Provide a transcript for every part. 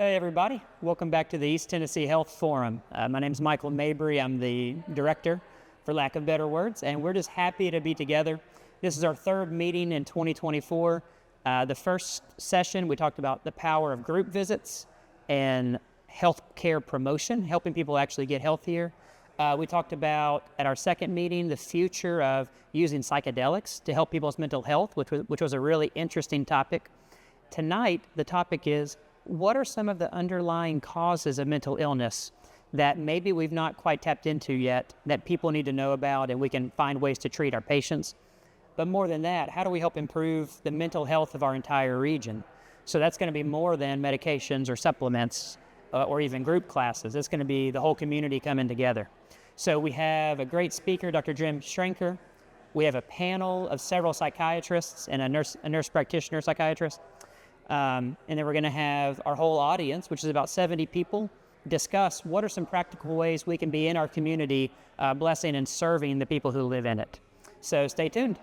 Hey everybody, welcome back to the East Tennessee Health Forum. My name is Michael Mabry. I'm the director, for lack of better words, and we're just happy to be together. This is our third meeting in 2024. The first session, we talked about the power of group visits and healthcare promotion, helping people actually get healthier. We talked about, at our second meeting, the future of using psychedelics to help people's mental health, which was a really interesting topic. Tonight, the topic is, what are some of the underlying causes of mental illness that maybe we've not quite tapped into yet, that people need to know about, and we can find ways to treat our patients? But more than that, how do we help improve the mental health of our entire region? So that's going to be more than medications or supplements or even group classes. It's going to be the whole community coming together. So we have a great speaker, Dr. Schrenker. We have a panel of several psychiatrists and a nurse practitioner psychiatrist. And then we're going to have our whole audience, which is about 70 people, discuss what are some practical ways we can be in our community, blessing and serving the people who live in it. So stay tuned.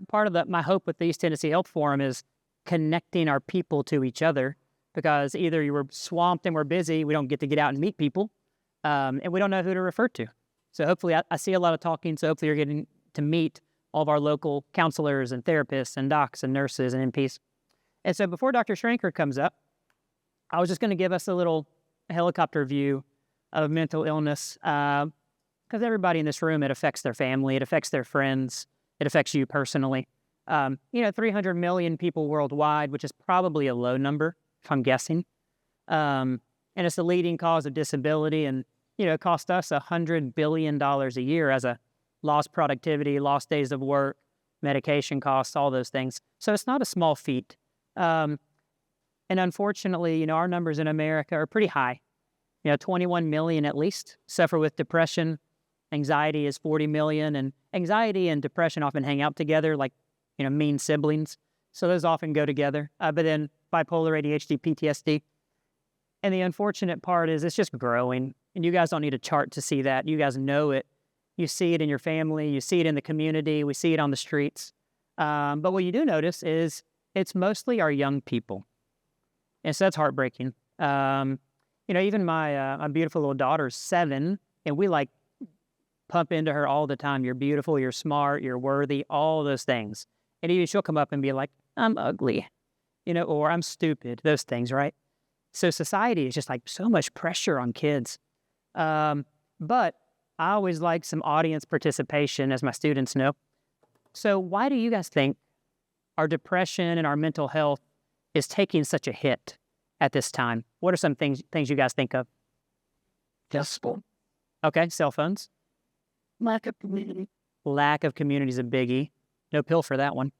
Part of my hope with the East Tennessee Health Forum is connecting our people to each other, because either you were swamped and we're busy, we don't get to get out and meet people, and we don't know who to refer to. So hopefully, I see a lot of talking, so hopefully you're getting to meet all of our local counselors and therapists and docs and nurses and NPs. And so before Dr. Schrenker comes up, I was just going to give us a little helicopter view of mental illness, because everybody in this room, it affects their family, it affects their friends, it affects you personally. 300 million people worldwide, which is probably a low number, if I'm guessing. And it's the leading cause of disability, and it costs us $100 billion a year as a lost productivity, lost days of work, medication costs, all those things. So it's not a small feat. And unfortunately, our numbers in America are pretty high. 21 million at least suffer with depression. Anxiety is 40 million, and anxiety and depression often hang out together like, mean siblings. So those often go together. But then bipolar, ADHD, PTSD. And the unfortunate part is it's just growing. And you guys don't need a chart to see that. You guys know it. You see it in your family. You see it in the community. We see it on the streets. But what you do notice is it's mostly our young people. And so that's heartbreaking. Even my beautiful little daughter's 7, and we pump into her all the time. You're beautiful, you're smart, you're worthy, all those things. And even she'll come up and be like, I'm ugly, or I'm stupid, those things, right? So society is just so much pressure on kids. But I always like some audience participation, as my students know. So why do you guys think our depression and our mental health is taking such a hit at this time? What are some things you guys think of? Phone. Okay, cell phones. Lack of community. Lack of community is a biggie. No pill for that one.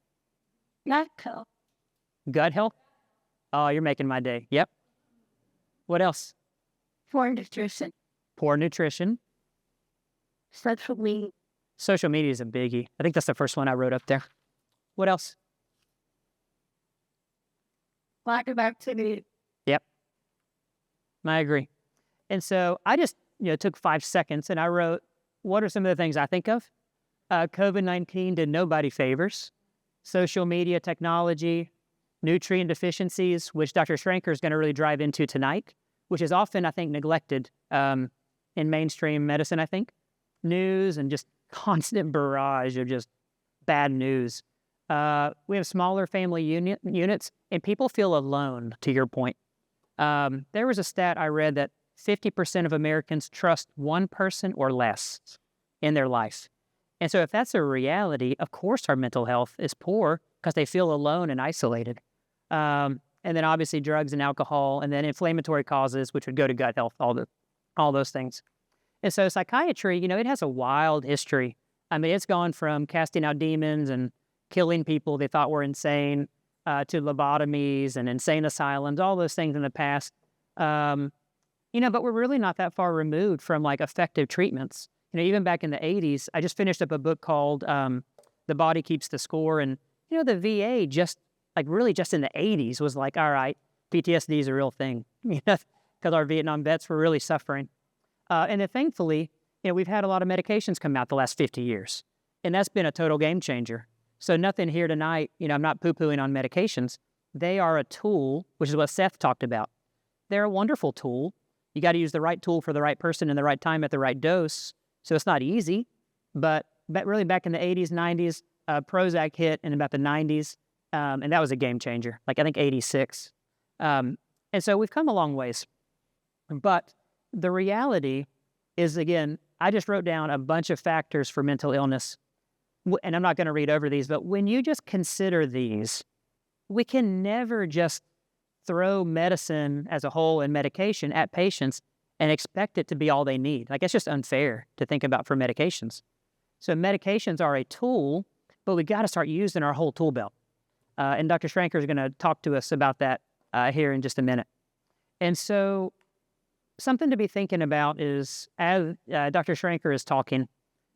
Not pill. Gut health? Oh, you're making my day. Yep. What else? Poor nutrition. Poor nutrition. Social media. Social media is a biggie. I think that's the first one I wrote up there. What else? Lack of activity. Yep. I agree. And so I just took 5 seconds and I wrote, what are some of the things I think of? COVID-19 did nobody favors. Social media, technology, nutrient deficiencies, which Dr. Schrenker is going to really drive into tonight, which is often, I think, neglected in mainstream medicine, I think. News and just constant barrage of just bad news. We have smaller family units, and people feel alone, to your point. There was a stat I read that 50% of Americans trust one person or less in their life. And so if that's a reality, of course our mental health is poor because they feel alone and isolated. And then obviously drugs and alcohol, and then inflammatory causes, which would go to gut health, all those things. And so psychiatry, it has a wild history. I mean, it's gone from casting out demons and killing people they thought were insane, to lobotomies and insane asylums, all those things in the past. But we're really not that far removed from effective treatments. Even back in the 80s, I just finished up a book called The Body Keeps the Score. And, the VA just in the 80s was all right, PTSD is a real thing, because our Vietnam vets were really suffering. And then thankfully, we've had a lot of medications come out the last 50 years. And that's been a total game changer. So nothing here tonight, I'm not poo-pooing on medications. They are a tool, which is what Seth talked about. they're a wonderful tool. You got to use the right tool for the right person in the right time at the right dose. So it's not easy, but really back in the 80s, 90s, Prozac hit in about the 90s, and that was a game changer, like I think 86. And so we've come a long ways. But the reality is, again, I just wrote down a bunch of factors for mental illness, and I'm not going to read over these, but when you just consider these, we can never just throw medicine as a whole and medication at patients and expect it to be all they need. Like, it's just unfair to think about for medications. So medications are a tool, but we got to start using our whole tool belt. And Dr. Schrenker is going to talk to us about that here in just a minute. And so something to be thinking about is, as Dr. Schrenker is talking,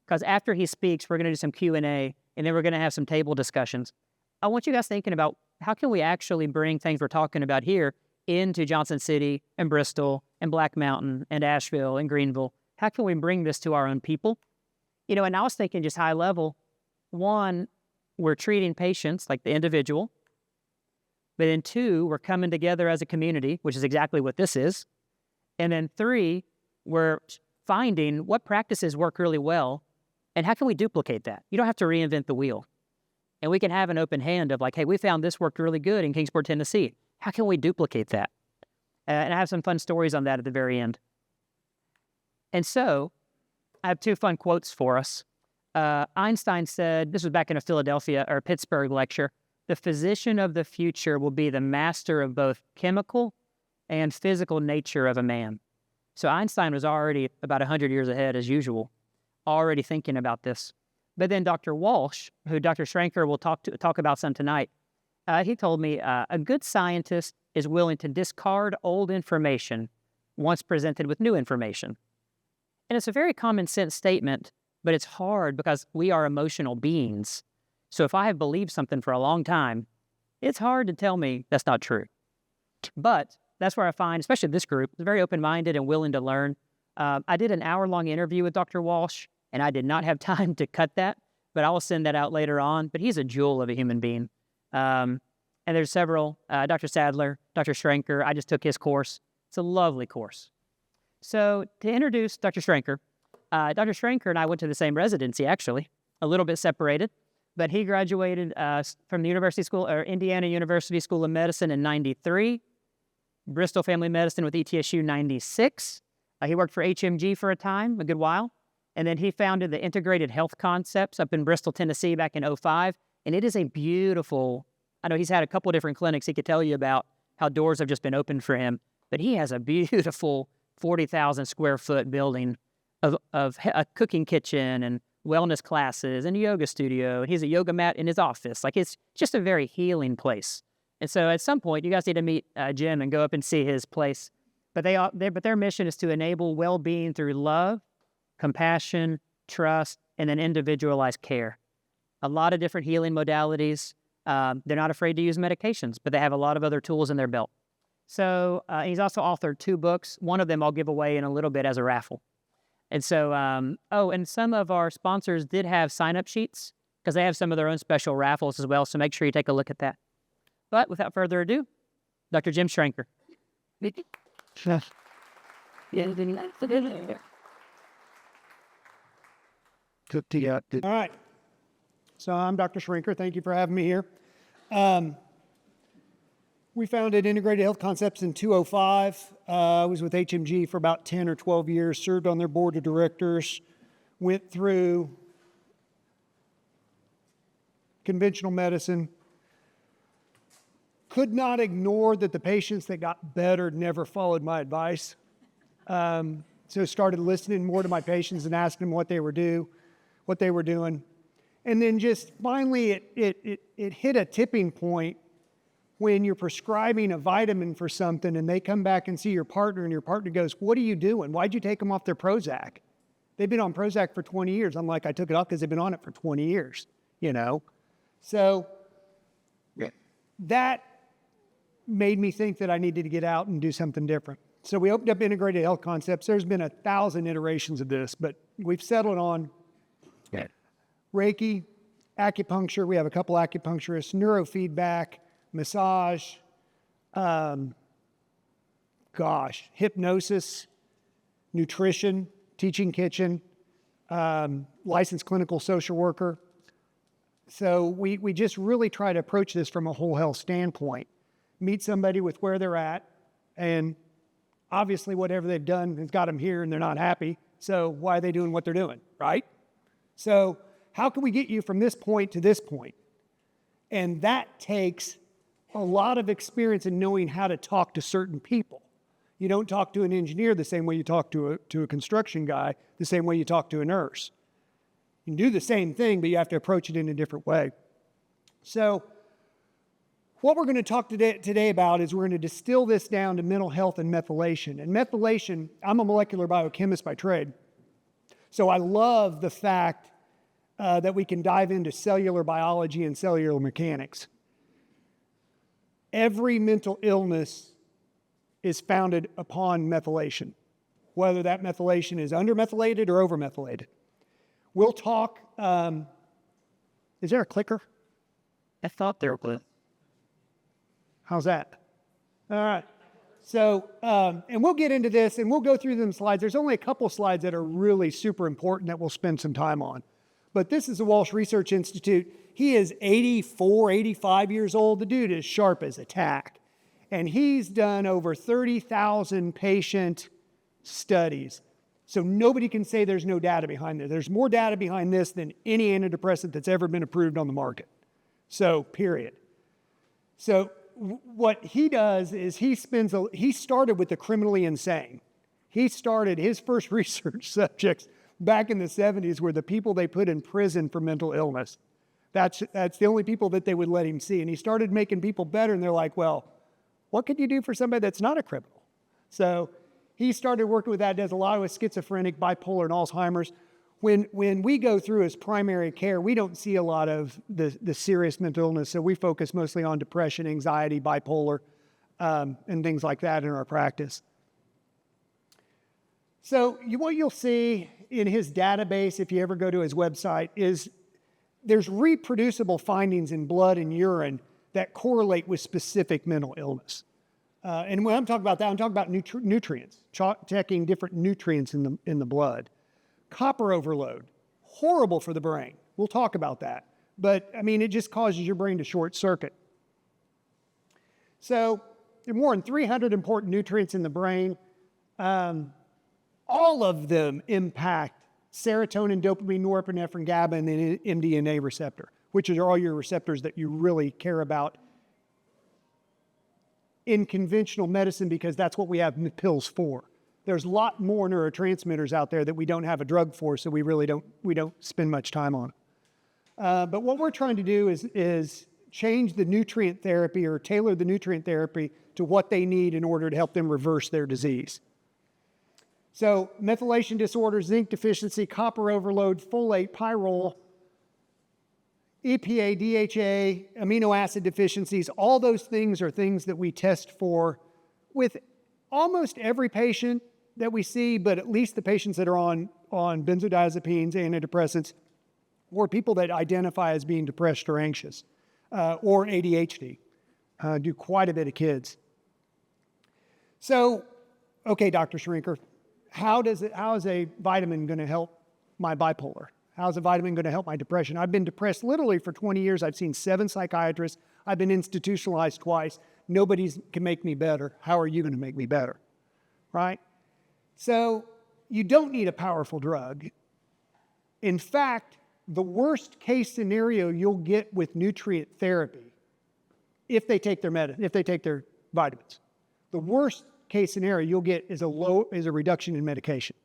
because after he speaks, we're going to do some Q&A, and then we're going to have some table discussions. I want you guys thinking about how can we actually bring things we're talking about here into Johnson City and Bristol and Black Mountain and Asheville and Greenville. How can we bring this to our own people? You know, and I was thinking just high level, one, we're treating patients like the individual, but then two, we're coming together as a community, which is exactly what this is. And then three, we're finding what practices work really well and how can we duplicate that? You don't have to reinvent the wheel. And we can have an open hand of like, hey, we found this worked really good in Kingsport, Tennessee. How can we duplicate that? And I have some fun stories on that at the very end. And so I have two fun quotes for us. Einstein said, this was back in a Philadelphia or Pittsburgh lecture, the physician of the future will be the master of both chemical and physical nature of a man. So Einstein was already about 100 years ahead, as usual, already thinking about this. But then Dr. Walsh, who Dr. Schrenker will talk about some tonight, he told me a good scientist is willing to discard old information once presented with new information. And it's a very common sense statement, but it's hard because we are emotional beings. So if I have believed something for a long time, it's hard to tell me that's not true. But that's where I find, especially this group, is very open-minded and willing to learn. I did an hour-long interview with Dr. Walsh, and I did not have time to cut that, but I will send that out later on. But he's a jewel of a human being. And there's several, Dr. Sadler, Dr. Schrenker. I just took his course. It's a lovely course. So to introduce Dr. Schrenker, Dr. Schrenker and I went to the same residency, actually, a little bit separated, but he graduated from the Indiana University School of Medicine in 93, Bristol Family Medicine with ETSU 96. He worked for HMG for a time, a good while, and then he founded the Integrated Health Concepts up in Bristol, Tennessee back in 05, and it is a beautiful, I know he's had a couple different clinics he could tell you about how doors have just been opened for him, but he has a beautiful 40,000 square foot building of a cooking kitchen and wellness classes and a yoga studio. He has a yoga mat in his office. Like, it's just a very healing place. And so at some point, you guys need to meet Jim and go up and see his place. But their mission is to enable well-being through love, compassion, trust, and then individualized care. A lot of different healing modalities. They're not afraid to use medications, but they have a lot of other tools in their belt. So he's also authored 2 books. One of them I'll give away in a little bit as a raffle. And so, and some of our sponsors did have sign-up sheets because they have some of their own special raffles as well. So make sure you take a look at that. But without further ado, Dr. Jim Schrenker. All right. So I'm Dr. Schrenker. Thank you for having me here. We founded Integrated Health Concepts in 2005. I was with HMG for about 10 or 12 years, served on their board of directors, went through conventional medicine, could not ignore that the patients that got better never followed my advice. So started listening more to my patients and asking them what they were doing. And then just finally it hit a tipping point when you're prescribing a vitamin for something and they come back and see your partner and your partner goes, "What are you doing? Why'd you take them off their Prozac? They've been on Prozac for 20 years. I'm like, "I took it off because they've been on it for 20 years, you know? So that made me think that I needed to get out and do something different. So we opened up Integrated Health Concepts. There's been 1,000 iterations of this, but we've settled on Reiki, acupuncture. We have a couple acupuncturists, neurofeedback, massage, hypnosis, nutrition, teaching kitchen, licensed clinical social worker. So we just really try to approach this from a whole health standpoint. Meet somebody with where they're at, and obviously whatever they've done has got them here and they're not happy. So why are they doing what they're doing, right? So how can we get you from this point to this point? And that takes a lot of experience in knowing how to talk to certain people. You don't talk to an engineer the same way you talk to a construction guy, the same way you talk to a nurse. You can do the same thing, but you have to approach it in a different way. So what we're going to talk today about is we're going to distill this down to mental health and methylation. And methylation, I'm a molecular biochemist by trade. So I love the fact that we can dive into cellular biology and cellular mechanics. Every mental illness is founded upon methylation, whether that methylation is undermethylated or overmethylated. We'll talk, is there a clicker? I thought there was. How's that? All right. So, and we'll get into this and we'll go through them slides. There's only a couple slides that are really super important that we'll spend some time on. But this is the Walsh Research Institute. He is 84, 85 years old. The dude is sharp as a tack. And he's done over 30,000 patient studies. So nobody can say there's no data behind there. There's more data behind this than any antidepressant that's ever been approved on the market. So, period. So what he does is he started with the criminally insane. He started, his first research subjects back in the 70s were the people they put in prison for mental illness. That's the only people that they would let him see. And he started making people better, and they're like, well, what could you do for somebody that's not a criminal? So he started working with that, does a lot with schizophrenic, bipolar, and Alzheimer's. When we go through his primary care, we don't see a lot of the serious mental illness, so we focus mostly on depression, anxiety, bipolar, and things like that in our practice. So what you'll see in his database, if you ever go to his website, is there's reproducible findings in blood and urine that correlate with specific mental illness. And when I'm talking about that, I'm talking about nutrients, checking different nutrients in the blood. Copper overload, horrible for the brain. We'll talk about that. But, I mean, it just causes your brain to short circuit. So there are more than 300 important nutrients in the brain. All of them impact serotonin, dopamine, norepinephrine, GABA, and the MDMA receptor, which are all your receptors that you really care about in conventional medicine, because that's what we have pills for. There's a lot more neurotransmitters out there that we don't have a drug for, so we don't spend much time on it. But what we're trying to do is change the nutrient therapy or tailor the nutrient therapy to what they need in order to help them reverse their disease. So methylation disorder, zinc deficiency, copper overload, folate, pyrrole, EPA, DHA, amino acid deficiencies, all those things are things that we test for with almost every patient that we see, but at least the patients that are on benzodiazepines, antidepressants, or people that identify as being depressed or anxious, or ADHD, do quite a bit of kids. So, okay, Dr. Schrenker, how is a vitamin going to help my bipolar? How's a vitamin going to help my depression? I've been depressed literally for 20 years. I've seen 7 psychiatrists. I've been institutionalized twice. Nobody can make me better. How are you going to make me better? Right? So you don't need a powerful drug. In fact, the worst case scenario you'll get with nutrient therapy, if they take their vitamins, the worst case scenario you'll get is a reduction in medication.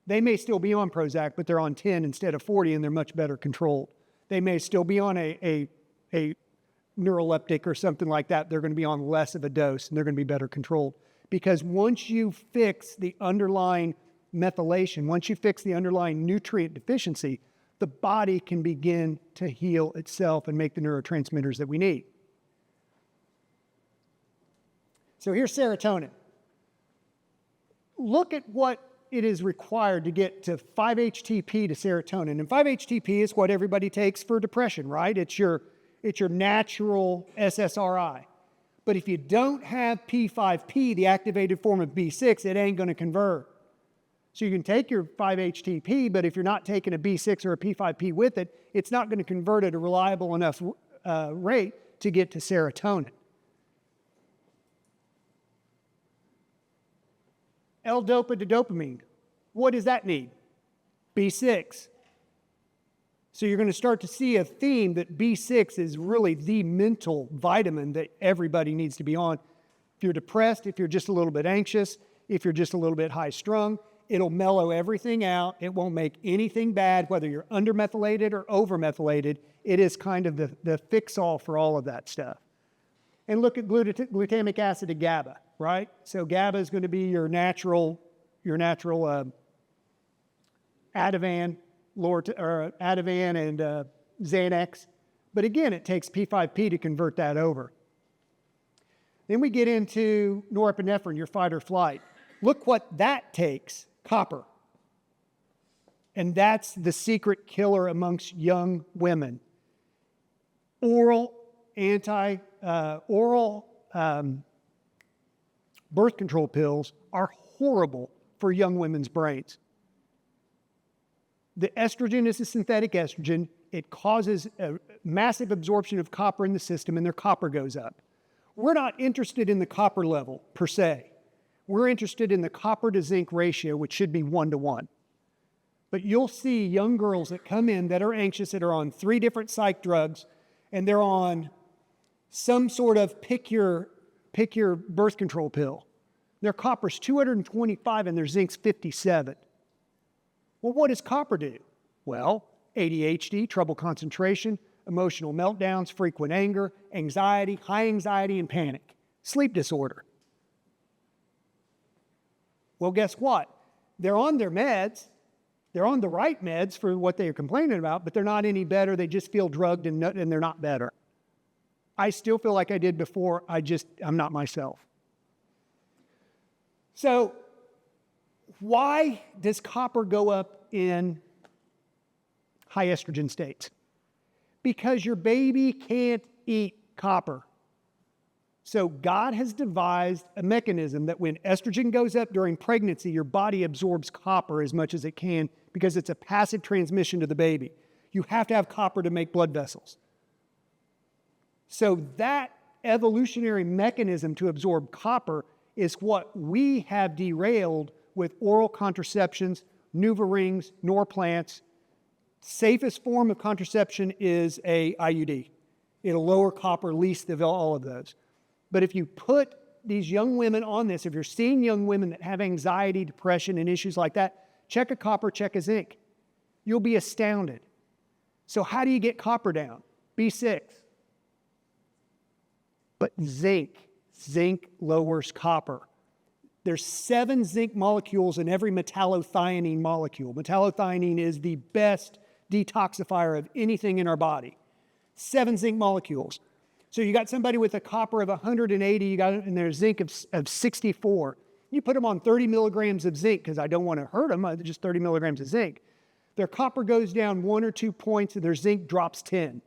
They may still be on Prozac, but they're on 10 instead of 40, and they're much better controlled. They may still be on a neuroleptic or something like that. They're going to be on less of a dose, and they're going to be better controlled. Because once you fix the underlying methylation, once you fix the underlying nutrient deficiency, the body can begin to heal itself and make the neurotransmitters that we need. So here's serotonin. Look at what it is required to get to 5-HTP to serotonin. And 5-HTP is what everybody takes for depression, right? It's your natural SSRI. But if you don't have P5P, the activated form of B6, it ain't going to convert. So you can take your 5-HTP, but if you're not taking a B6 or a P5P with it, it's not going to convert at a reliable enough rate to get to serotonin. L-dopa to dopamine. What does that need? B6. So you're going to start to see a theme that B6 is really the mental vitamin that everybody needs to be on. If you're depressed, if you're just a little bit anxious, if you're just a little bit high-strung, it'll mellow everything out. It won't make anything bad, whether you're undermethylated or overmethylated. It is kind of the fix-all for all of that stuff. And look at glutamic acid and GABA, right? So GABA is going to be your natural Ativan, Ativan and Xanax. But again, it takes P5P to convert that over. Then we get into norepinephrine, your fight or flight. Look what that takes, copper. And that's the secret killer amongst young women. Oral birth control pills are horrible for young women's brains. The estrogen is a synthetic estrogen. It causes a massive absorption of copper in the system, and their copper goes up. We're not interested in the copper level, per se. We're interested in the copper to zinc ratio, which should be 1-to-1. But you'll see young girls that come in that are anxious, that are on 3 different psych drugs, and they're on some sort of pick your birth control pill. Their copper's 225 and their zinc's 57. Well, what does copper do? Well, ADHD, trouble concentration, emotional meltdowns, frequent anger, anxiety, high anxiety and panic, sleep disorder. Well, guess what? They're on their meds. They're on the right meds for what they're complaining about, but they're not any better. They just feel drugged and they're not better. I still feel like I did before. I'm not myself. So why does copper go up in high estrogen states? Because your baby can't eat copper. So God has devised a mechanism that when estrogen goes up during pregnancy, your body absorbs copper as much as it can because it's a passive transmission to the baby. You have to have copper to make blood vessels. So that evolutionary mechanism to absorb copper is what we have derailed with oral contraceptions, NuvaRings, Norplants. Safest form of contraception is a IUD. It'll lower copper least of all of those. But if you put these young women on this, if you're seeing young women that have anxiety, depression, and issues like that, check a copper, check a zinc. You'll be astounded. So how do you get copper down? B6. But zinc lowers copper. There's 7 zinc molecules in every metallothionein molecule. Metallothionein is the best detoxifier of anything in our body. 7 zinc molecules. So you got somebody with a copper of 180, you got in their zinc of 64. You put them on 30 milligrams of zinc, because I don't want to hurt them, just 30 milligrams of zinc. Their copper goes down 1 or 2 points and their zinc drops 10.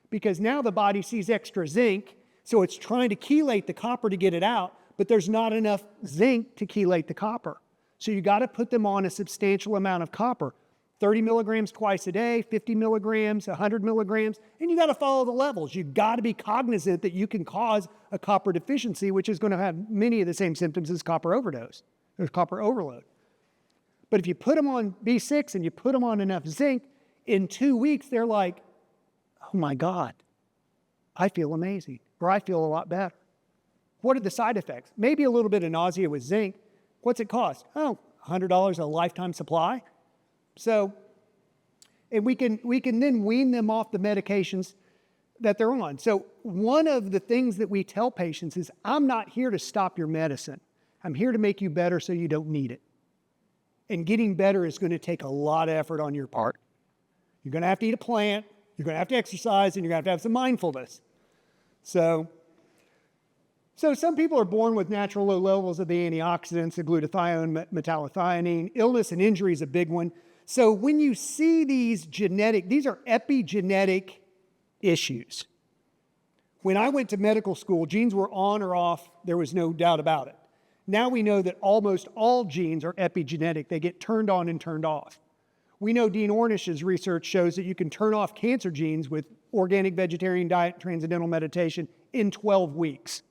Because now the body sees extra zinc, so it's trying to chelate the copper to get it out, but there's not enough zinc to chelate the copper. So you got to put them on a substantial amount of copper. 30 milligrams twice a day, 50 milligrams, 100 milligrams, and you got to follow the levels. You got to be cognizant that you can cause a copper deficiency, which is going to have many of the same symptoms as copper overdose or copper overload. But if you put them on B6 and you put them on enough zinc, in 2 weeks, they're like, oh my God, I feel amazing, or I feel a lot better. What are the side effects? Maybe a little bit of nausea with zinc. What's it cost? Oh, $100 a lifetime supply. So, and we can then wean them off the medications that they're on. So one of the things that we tell patients is, I'm not here to stop your medicine. I'm here to make you better so you don't need it. And getting better is going to take a lot of effort on your part. You're going to have to eat a plant, you're going to have to exercise, and you're going to have some mindfulness. So some people are born with natural low levels of the antioxidants, the glutathione, metallothionein. Illness and injury is a big one. So when you see these are epigenetic issues. When I went to medical school, genes were on or off. There was no doubt about it. Now we know that almost all genes are epigenetic. They get turned on and turned off. We know Dean Ornish's research shows that you can turn off cancer genes with organic vegetarian diet, transcendental meditation in 12 weeks.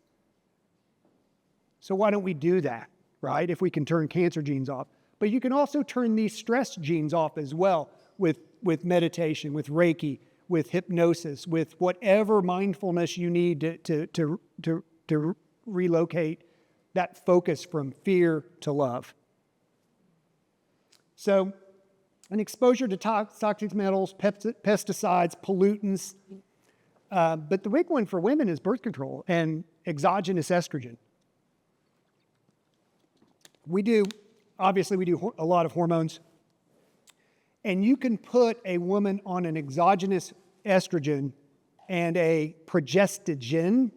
So why don't we do that, right? If we can turn cancer genes off. But you can also turn these stress genes off as well with meditation, with Reiki, with hypnosis, with whatever mindfulness you need to relocate that focus from fear to love. So an exposure to toxic metals, pesticides, pollutants. But the big one for women is birth control and exogenous estrogen. Obviously we do a lot of hormones. And you can put a woman on an exogenous estrogen and a progestogen,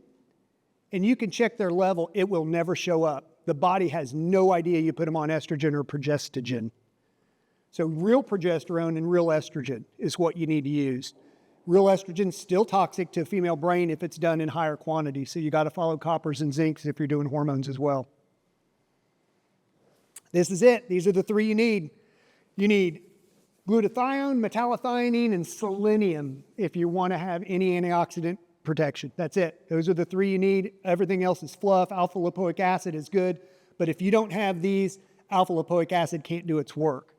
and you can check their level, it will never show up. The body has no idea you put them on estrogen or progestogen. So real progesterone and real estrogen is what you need to use. Real estrogen is still toxic to a female brain if it's done in higher quantity, so you got to follow coppers and zincs if you're doing hormones as well. This is it. These are the three you need. You need glutathione, metallothioneine, and selenium if you want to have any antioxidant protection. That's it. Those are the three you need. Everything else is fluff. Alpha lipoic acid is good, but if you don't have these, alpha lipoic acid can't do its work.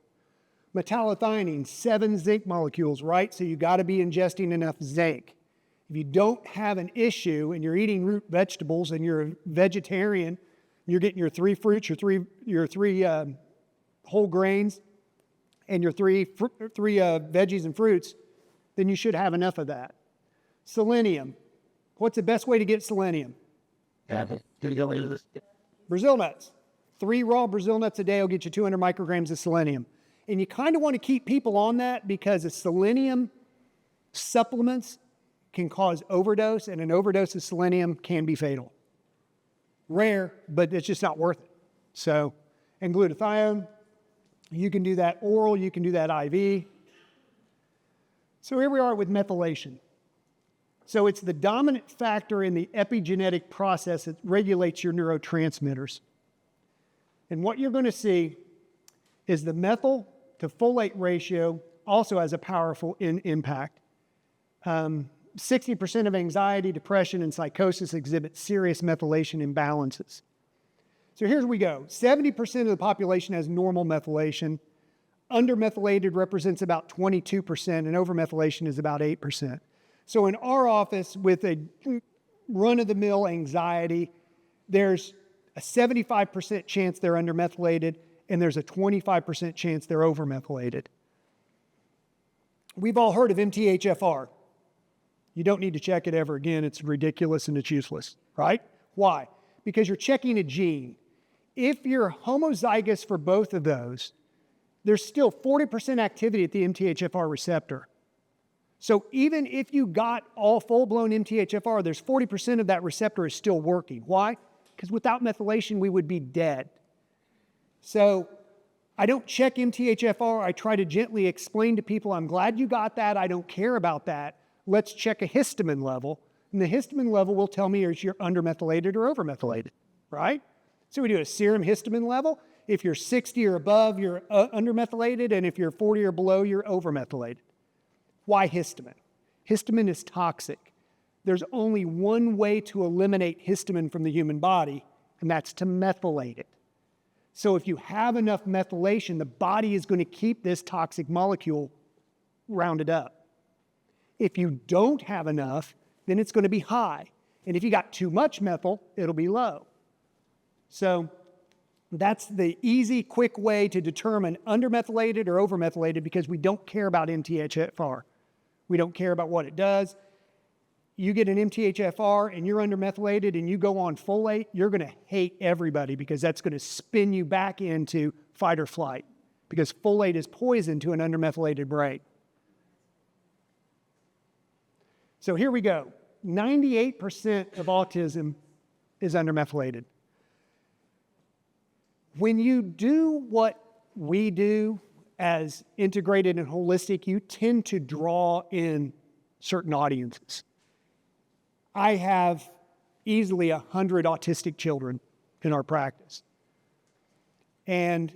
Metallothioneine, 7 zinc molecules, right? So you got to be ingesting enough zinc. If you don't have an issue and you're eating root vegetables and you're a vegetarian, you're getting your 3 fruits, your three whole grains, and your three veggies and fruits, then you should have enough of that. Selenium. What's the best way to get selenium? Brazil nuts. 3 raw Brazil nuts a day will get you 200 micrograms of selenium. And you kind of want to keep people on that because the selenium supplements can cause overdose, and an overdose of selenium can be fatal. Rare, but it's just not worth it. So, and glutathione, you can do that oral, you can do that IV. So here we are with methylation. So it's the dominant factor in the epigenetic process that regulates your neurotransmitters. And what you're going to see is the methyl to folate ratio also has a powerful impact. 60% of anxiety, depression, and psychosis exhibit serious methylation imbalances. So here we go. 70% of the population has normal methylation. Undermethylated represents about 22%, and overmethylation is about 8%. So in our office, with a run-of-the-mill anxiety, there's a 75% chance they're undermethylated, and there's a 25% chance they're overmethylated. We've all heard of MTHFR. You don't need to check it ever again. It's ridiculous and it's useless, right? Why? Because you're checking a gene. If you're homozygous for both of those, there's still 40% activity at the MTHFR receptor. So even if you got all full-blown MTHFR, there's 40% of that receptor is still working. Why? Because without methylation, we would be dead. So I don't check MTHFR. I try to gently explain to people, I'm glad you got that. I don't care about that. Let's check a histamine level. And the histamine level will tell me if you're undermethylated or overmethylated, right? So we do a serum histamine level. If you're 60 or above, you're undermethylated. And if you're 40 or below, you're overmethylated. Why histamine? Histamine is toxic. There's only one way to eliminate histamine from the human body, and that's to methylate it. So if you have enough methylation, the body is going to keep this toxic molecule rounded up. If you don't have enough, then it's going to be high. And if you got too much methyl, it'll be low. So that's the easy, quick way to determine undermethylated or overmethylated because we don't care about MTHFR. We don't care about what it does. You get an MTHFR and you're undermethylated and you go on folate, you're going to hate everybody because that's going to spin you back into fight or flight because folate is poison to an undermethylated brain. So here we go. 98% of autism is undermethylated. When you do what we do as integrated and holistic, you tend to draw in certain audiences. I have easily 100 autistic children in our practice. And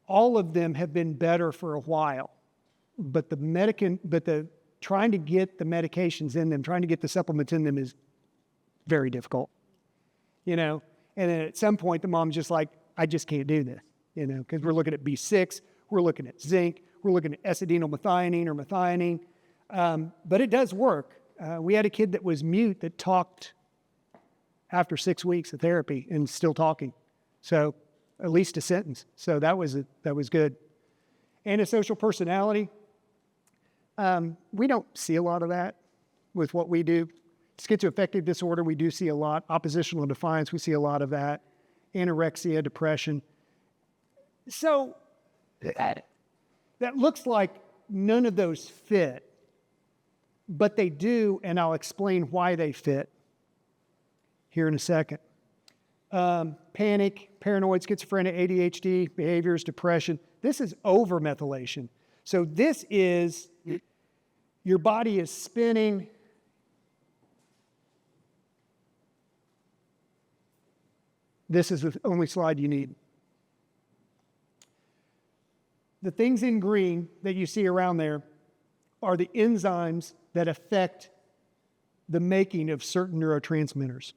all of them have been better for a while. But trying to get the medications in them, trying to get the supplements in them is very difficult. And then at some point the mom's just like, I just can't do this, because we're looking at B6, we're looking at zinc, we're looking at S-adenomethionine or methionine. But it does work. We had a kid that was mute that talked after 6 weeks of therapy and still talking. So at least a sentence. So that was good. Antisocial personality. We don't see a lot of that with what we do. Schizoaffective disorder, we do see a lot. Oppositional defiance, we see a lot of that. Anorexia, depression. So that looks like none of those fit, but they do, and I'll explain why they fit here in a second. Panic, paranoid, schizophrenia, ADHD, behaviors, depression. This is over-methylation. So this is, your body is spinning. This is the only slide you need. The things in green that you see around there are the enzymes that affect the making of certain neurotransmitters.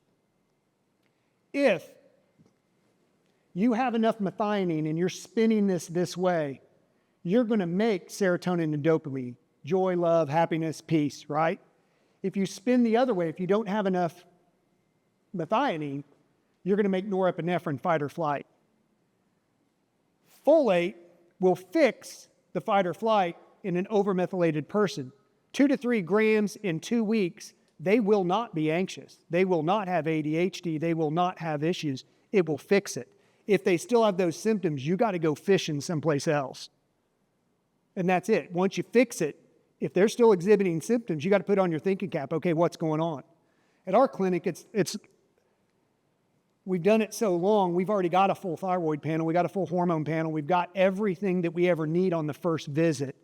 If you have enough methionine and you're spinning this way, you're going to make serotonin and dopamine, joy, love, happiness, peace, right? If you spin the other way, if you don't have enough methionine, you're going to make norepinephrine, fight or flight. Folate will fix the fight or flight in an overmethylated person. 2 to 3 grams in 2 weeks, they will not be anxious. They will not have ADHD. They will not have issues. It will fix it. If they still have those symptoms, you got to go fishing someplace else. And that's it. Once you fix it, if they're still exhibiting symptoms, you got to put on your thinking cap. Okay, what's going on? At our clinic, we've done it so long, we've already got a full thyroid panel, we got a full hormone panel, we've got everything that we ever need on the first visit.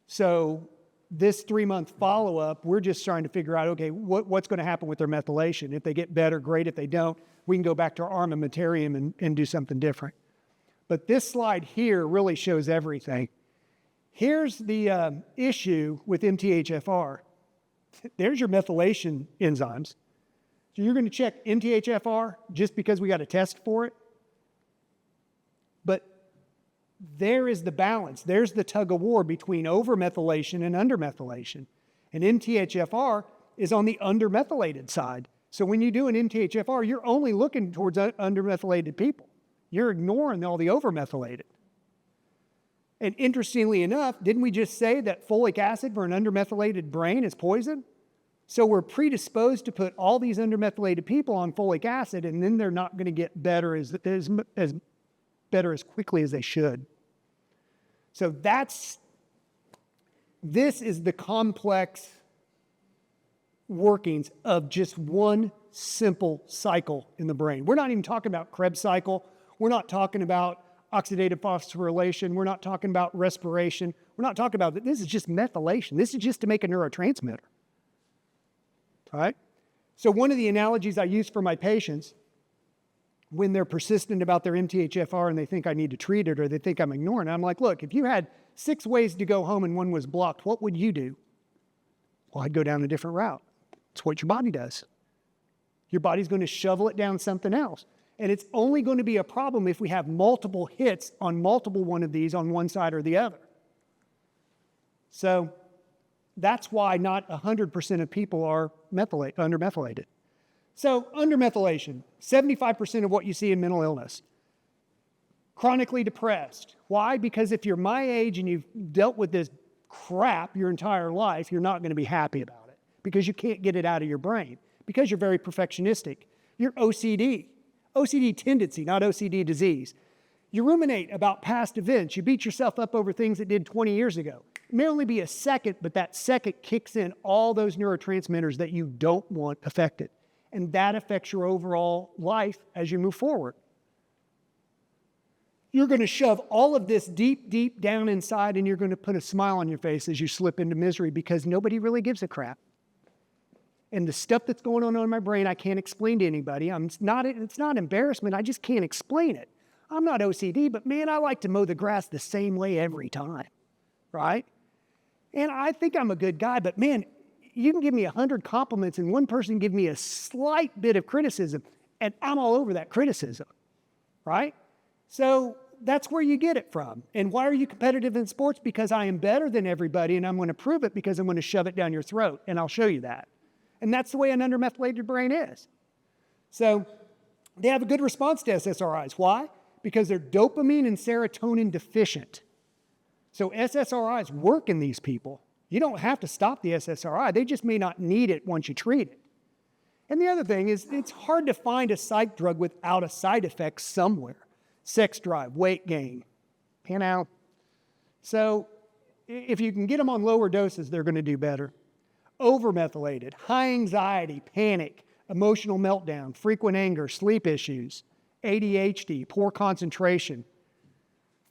So this 3-month follow-up, we're just trying to figure out, okay, what's going to happen with their methylation? If they get better, great. If they don't, we can go back to our armamentarium and do something different. But this slide here really shows everything. Here's the issue with MTHFR. There's your methylation enzymes. So you're going to check MTHFR just because we got a test for it. But there is the balance. There's the tug of war between overmethylation and undermethylation. And MTHFR is on the undermethylated side. So when you do an MTHFR, you're only looking towards undermethylated people. You're ignoring all the overmethylated. And interestingly enough, didn't we just say that folic acid for an undermethylated brain is poison? So we're predisposed to put all these undermethylated people on folic acid, and then they're not going to get better as quickly as they should. So this is the complex workings of just one simple cycle in the brain. We're not even talking about Krebs cycle. We're not talking about oxidative phosphorylation. We're not talking about respiration. We're not talking about, this is just methylation. This is just to make a neurotransmitter. All right? So one of the analogies I use for my patients when they're persistent about their MTHFR and they think I need to treat it or they think I'm ignoring it, I'm like, look, if you had 6 ways to go home and one was blocked, what would you do? Well, I'd go down a different route. It's what your body does. Your body's going to shovel it down something else. And it's only going to be a problem if we have multiple hits on multiple one of these on one side or the other. So that's why not 100% of people are undermethylated. So undermethylation, 75% of what you see in mental illness. Chronically depressed. Why? Because if you're my age and you've dealt with this crap your entire life, you're not going to be happy about it because you can't get it out of your brain because you're very perfectionistic. You're OCD. OCD tendency, not OCD disease. You ruminate about past events. You beat yourself up over things that did 20 years ago. It may only be a second, but that second kicks in all those neurotransmitters that you don't want affected. And that affects your overall life as you move forward. You're going to shove all of this deep, deep down inside, and you're going to put a smile on your face as you slip into misery because nobody really gives a crap. And the stuff that's going on in my brain, I can't explain to anybody. It's not embarrassment. I just can't explain it. I'm not OCD, but man, I like to mow the grass the same way every time, right? And I think I'm a good guy, but man, you can give me 100 compliments and one person give me a slight bit of criticism, and I'm all over that criticism, right? So that's where you get it from. And why are you competitive in sports? Because I am better than everybody, and I'm going to prove it because I'm going to shove it down your throat, and I'll show you that. And that's the way an undermethylated brain is. So they have a good response to SSRIs. Why? Because they're dopamine and serotonin deficient. So SSRIs work in these people. You don't have to stop the SSRI. They just may not need it once you treat it. And the other thing is it's hard to find a psych drug without a side effect somewhere. Sex drive, weight gain, So if you can get them on lower doses, they're going to do better. Overmethylated, high anxiety, panic, emotional meltdown, frequent anger, sleep issues, ADHD, poor concentration,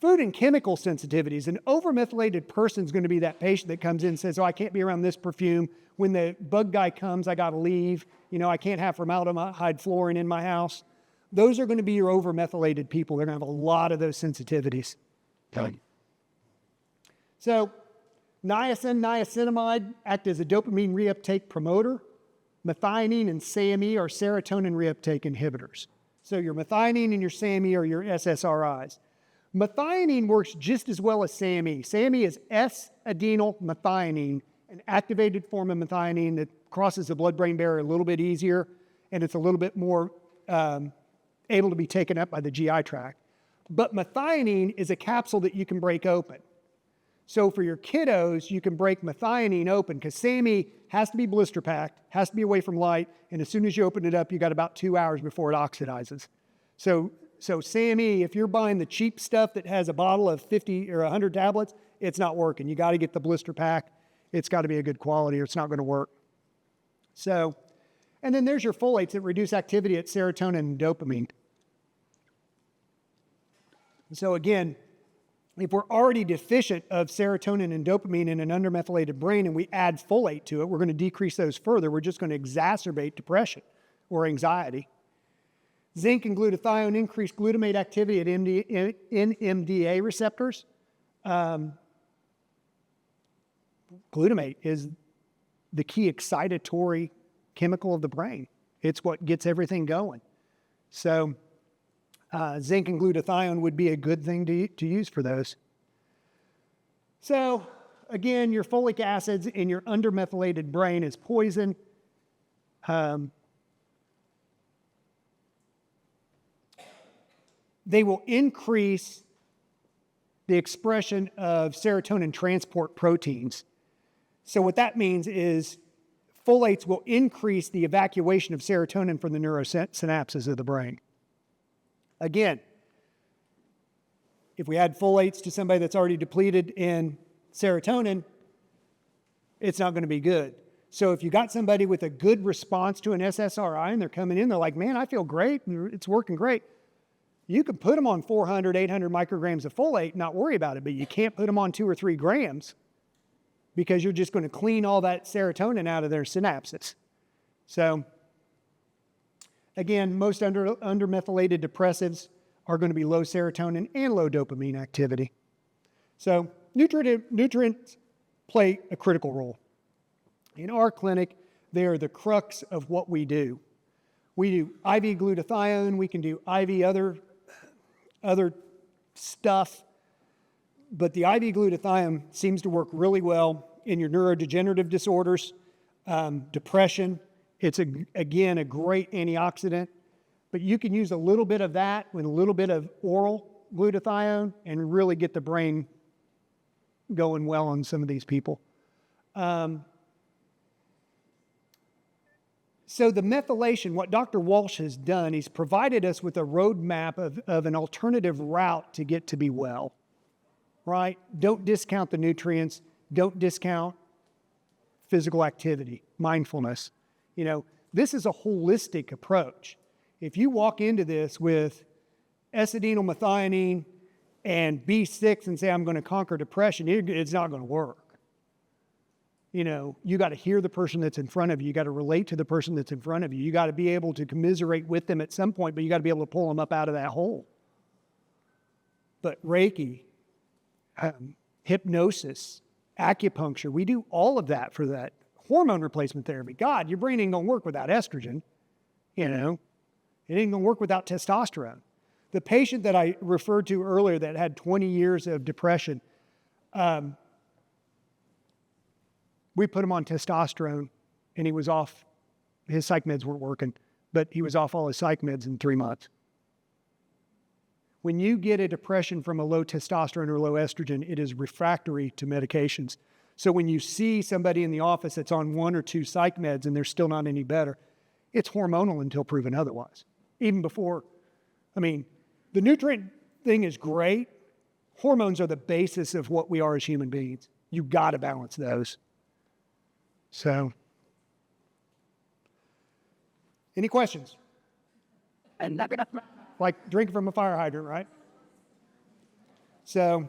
food and chemical sensitivities. An overmethylated person is going to be that patient that comes in and says, oh, I can't be around this perfume. When the bug guy comes, I got to leave. I can't have formaldehyde fluorine in my house. Those are going to be your overmethylated people. They're going to have a lot of those sensitivities. Okay. So niacin, niacinamide act as a dopamine reuptake promoter. Methionine and SAMe are serotonin reuptake inhibitors. So your methionine and your SAMe are your SSRIs. Methionine works just as well as SAMe. SAMe is S-adenyl methionine, an activated form of methionine that crosses the blood-brain barrier a little bit easier, and it's a little bit more able to be taken up by the GI tract. But methionine is a capsule that you can break open. So for your kiddos, you can break methionine open because SAMe has to be blister packed, has to be away from light, and as soon as you open it up, you got about 2 hours before it oxidizes. So SAMe, if you're buying the cheap stuff that has a bottle of 50 or 100 tablets, it's not working. You got to get the blister pack. It's got to be a good quality or it's not going to work. So, and then there's your folates that reduce activity at serotonin and dopamine. So again, if we're already deficient of serotonin and dopamine in an undermethylated brain and we add folate to it, we're going to decrease those further. We're just going to exacerbate depression or anxiety. Zinc and glutathione increase glutamate activity at NMDA receptors. Glutamate is the key excitatory chemical of the brain. It's what gets everything going. So zinc and glutathione would be a good thing to use for those. So again, your folic acids in your undermethylated brain is poison. They will increase the expression of serotonin transport proteins. So what that means is folates will increase the evacuation of serotonin from the neurosynapses of the brain. Again, if we add folates to somebody that's already depleted in serotonin, it's not going to be good. So if you got somebody with a good response to an SSRI and they're coming in, they're like, man, I feel great, it's working great. You can put them on 400, 800 micrograms of folate, not worry about it, but you can't put them on 2 or 3 grams because you're just going to clean all that serotonin out of their synapses. So again, most undermethylated depressives are going to be low serotonin and low dopamine activity. So nutrients play a critical role. In our clinic, they are the crux of what we do. We do IV glutathione, we can do IV other stuff, but the IV glutathione seems to work really well in your neurodegenerative disorders, depression. It's, again, a great antioxidant, but you can use a little bit of that with a little bit of oral glutathione and really get the brain going well on some of these people. So the methylation, what Dr. Walsh has done, he's provided us with a roadmap of an alternative route to get to be well, right? Don't discount the nutrients. Don't discount physical activity, mindfulness. You know, this is a holistic approach. If you walk into this with S-adenylmethionine and B6 and say, I'm going to conquer depression, it's not going to work. You got to hear the person that's in front of you. You got to relate to the person that's in front of you. You got to be able to commiserate with them at some point, but you got to be able to pull them up out of that hole. But Reiki, hypnosis, acupuncture, we do all of that for that. Hormone replacement therapy. God, your brain ain't going to work without estrogen. It ain't going to work without testosterone. The patient that I referred to earlier that had 20 years of depression, we put him on testosterone and he was off. His psych meds weren't working, but he was off all his psych meds in 3 months. When you get a depression from a low testosterone or low estrogen, it is refractory to medications. So when you see somebody in the office that's on 1 or 2 psych meds and they're still not any better, it's hormonal until proven otherwise. Even before, the nutrient thing is great. Hormones are the basis of what we are as human beings. You've got to balance those. So, any questions? Like drinking from a fire hydrant, right? So,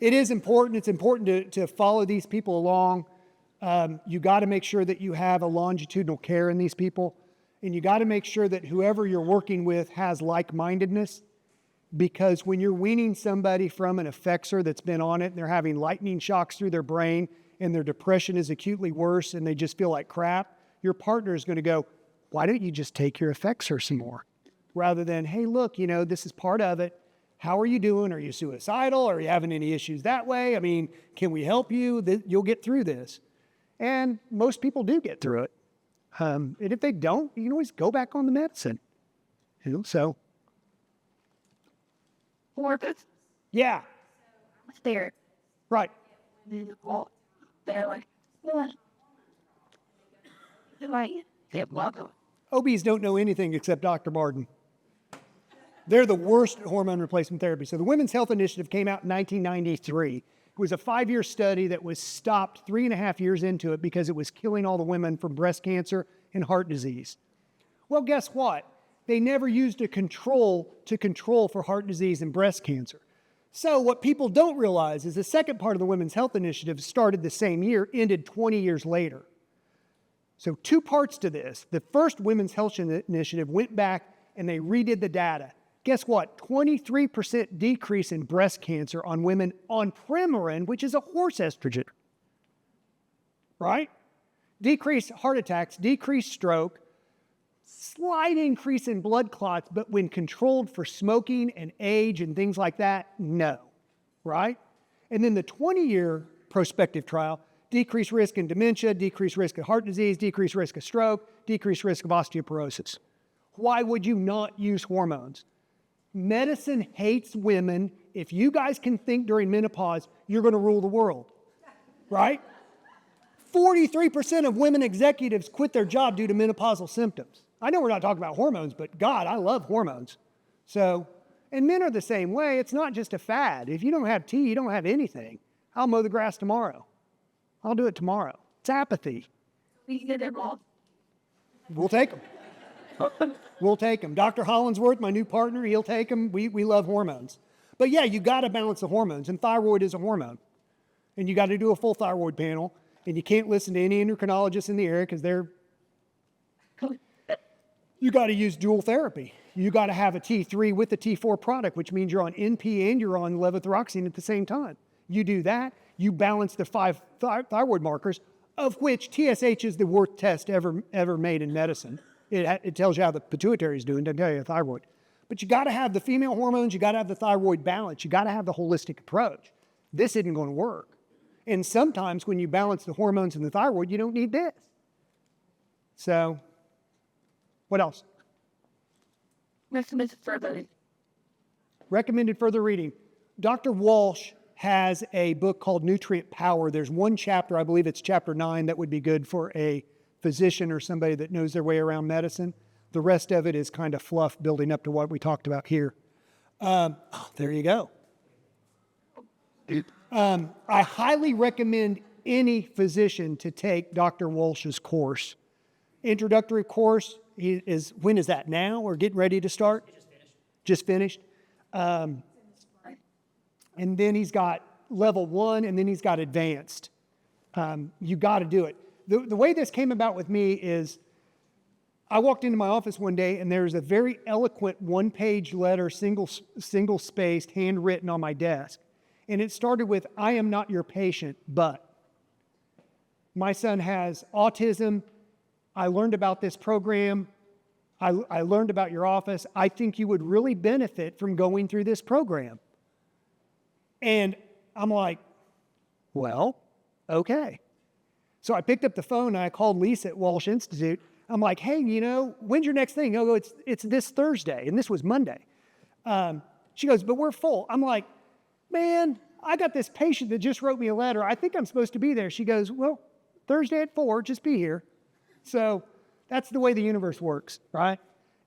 it is important. It's important to follow these people along. You got to make sure that you have a longitudinal care in these people. And you got to make sure that whoever you're working with has like-mindedness. Because when you're weaning somebody from an effexor that's been on it and they're having lightning shocks through their brain and their depression is acutely worse and they just feel like crap, your partner is going to go, why don't you just take your effexor some more? Rather than, hey, look, this is part of it. How are you doing? Are you suicidal? Are you having any issues that way? Can we help you? You'll get through this. And most people do get through it. And if they don't, you can always go back on the medicine. So. Yeah. There. Right. They're like, what? Welcome. OBs don't know anything except Dr. Martin. They're the worst at hormone replacement therapy. So the Women's Health Initiative came out in 1993. It was a 5-year study that was stopped 3.5 years into it because it was killing all the women from breast cancer and heart disease. Well, guess what? They never used a control to control for heart disease and breast cancer. So what people don't realize is the second part of the Women's Health Initiative started the same year, ended 20 years later. So 2 parts to this. The first Women's Health Initiative went back and they redid the data. Guess what? 23% decrease in breast cancer on women on Premarin, which is a horse estrogen. Right? Decreased heart attacks, decreased stroke, slight increase in blood clots, but when controlled for smoking and age and things like that, no. Right? And then the 20-year prospective trial, decreased risk in dementia, decreased risk of heart disease, decreased risk of stroke, decreased risk of osteoporosis. Why would you not use hormones? Medicine hates women. If you guys can think during menopause, you're going to rule the world, right? 43% of women executives quit their job due to menopausal symptoms. I know we're not talking about hormones, but God, I love hormones. So, and men are the same way. It's not just a fad. If you don't have tea, you don't have anything. I'll mow the grass tomorrow. I'll do it tomorrow. It's apathy. We get it wrong. We'll take them. We'll take them. Dr. Hollinsworth, my new partner, he'll take them. We love hormones. But yeah, you got to balance the hormones, and thyroid is a hormone. And you got to do a full thyroid panel, and you can't listen to any endocrinologists in the area because you got to use dual therapy. You got to have a T3 with the T4 product, which means you're on NP and you're on levothyroxine at the same time. You do that, you balance the 5 thyroid markers, of which TSH is the worst test ever made in medicine. It tells you how the pituitary is doing, doesn't tell you the thyroid. But you got to have the female hormones, you got to have the thyroid balance, you got to have the holistic approach. This isn't going to work. And sometimes when you balance the hormones and the thyroid, you don't need this. So, what else? Recommended further. Recommended further reading. Dr. Walsh has a book called Nutrient Power. There's one chapter, I believe it's chapter 9, that would be good for a physician or somebody that knows their way around medicine. The rest of it is kind of fluff building up to what we talked about here. There you go. I highly recommend any physician to take Dr. Walsh's course. Introductory course when is that, now or getting ready to start? Just finished. And then he's got level 1 and then he's got advanced. You got to do it. The way this came about with me is I walked into my office one day and there's a very eloquent one-page letter, single-spaced, handwritten on my desk. And it started with, "I am not your patient, but my son has autism. I learned about this program. I learned about your office. I think you would really benefit from going through this program." And I'm like, well, okay. So I picked up the phone and I called Lisa at Walsh Institute. I'm like, "Hey, when's your next thing?" I'll go, it's this Thursday. And this was Monday. She goes, "But we're full." I'm like, "Man, I got this patient that just wrote me a letter. I think I'm supposed to be there." She goes, "Well, Thursday at 4, just be here." So that's the way the universe works, right?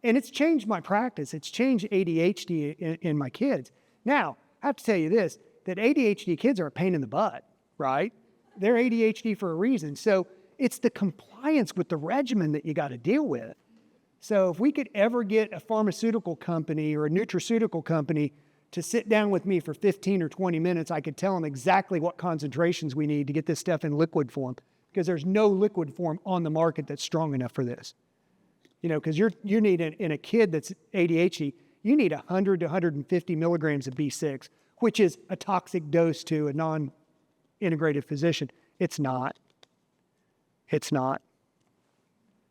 And it's changed my practice. It's changed ADHD in my kids. Now, I have to tell you this, that ADHD kids are a pain in the butt, right? They're ADHD for a reason. So it's the compliance with the regimen that you got to deal with. So if we could ever get a pharmaceutical company or a nutraceutical company to sit down with me for 15 or 20 minutes, I could tell them exactly what concentrations we need to get this stuff in liquid form, because there's no liquid form on the market that's strong enough for this. Because you need, in a kid that's ADHD, you need 100 to 150 milligrams of B6, which is a toxic dose to a non-integrative physician. It's not. It's not.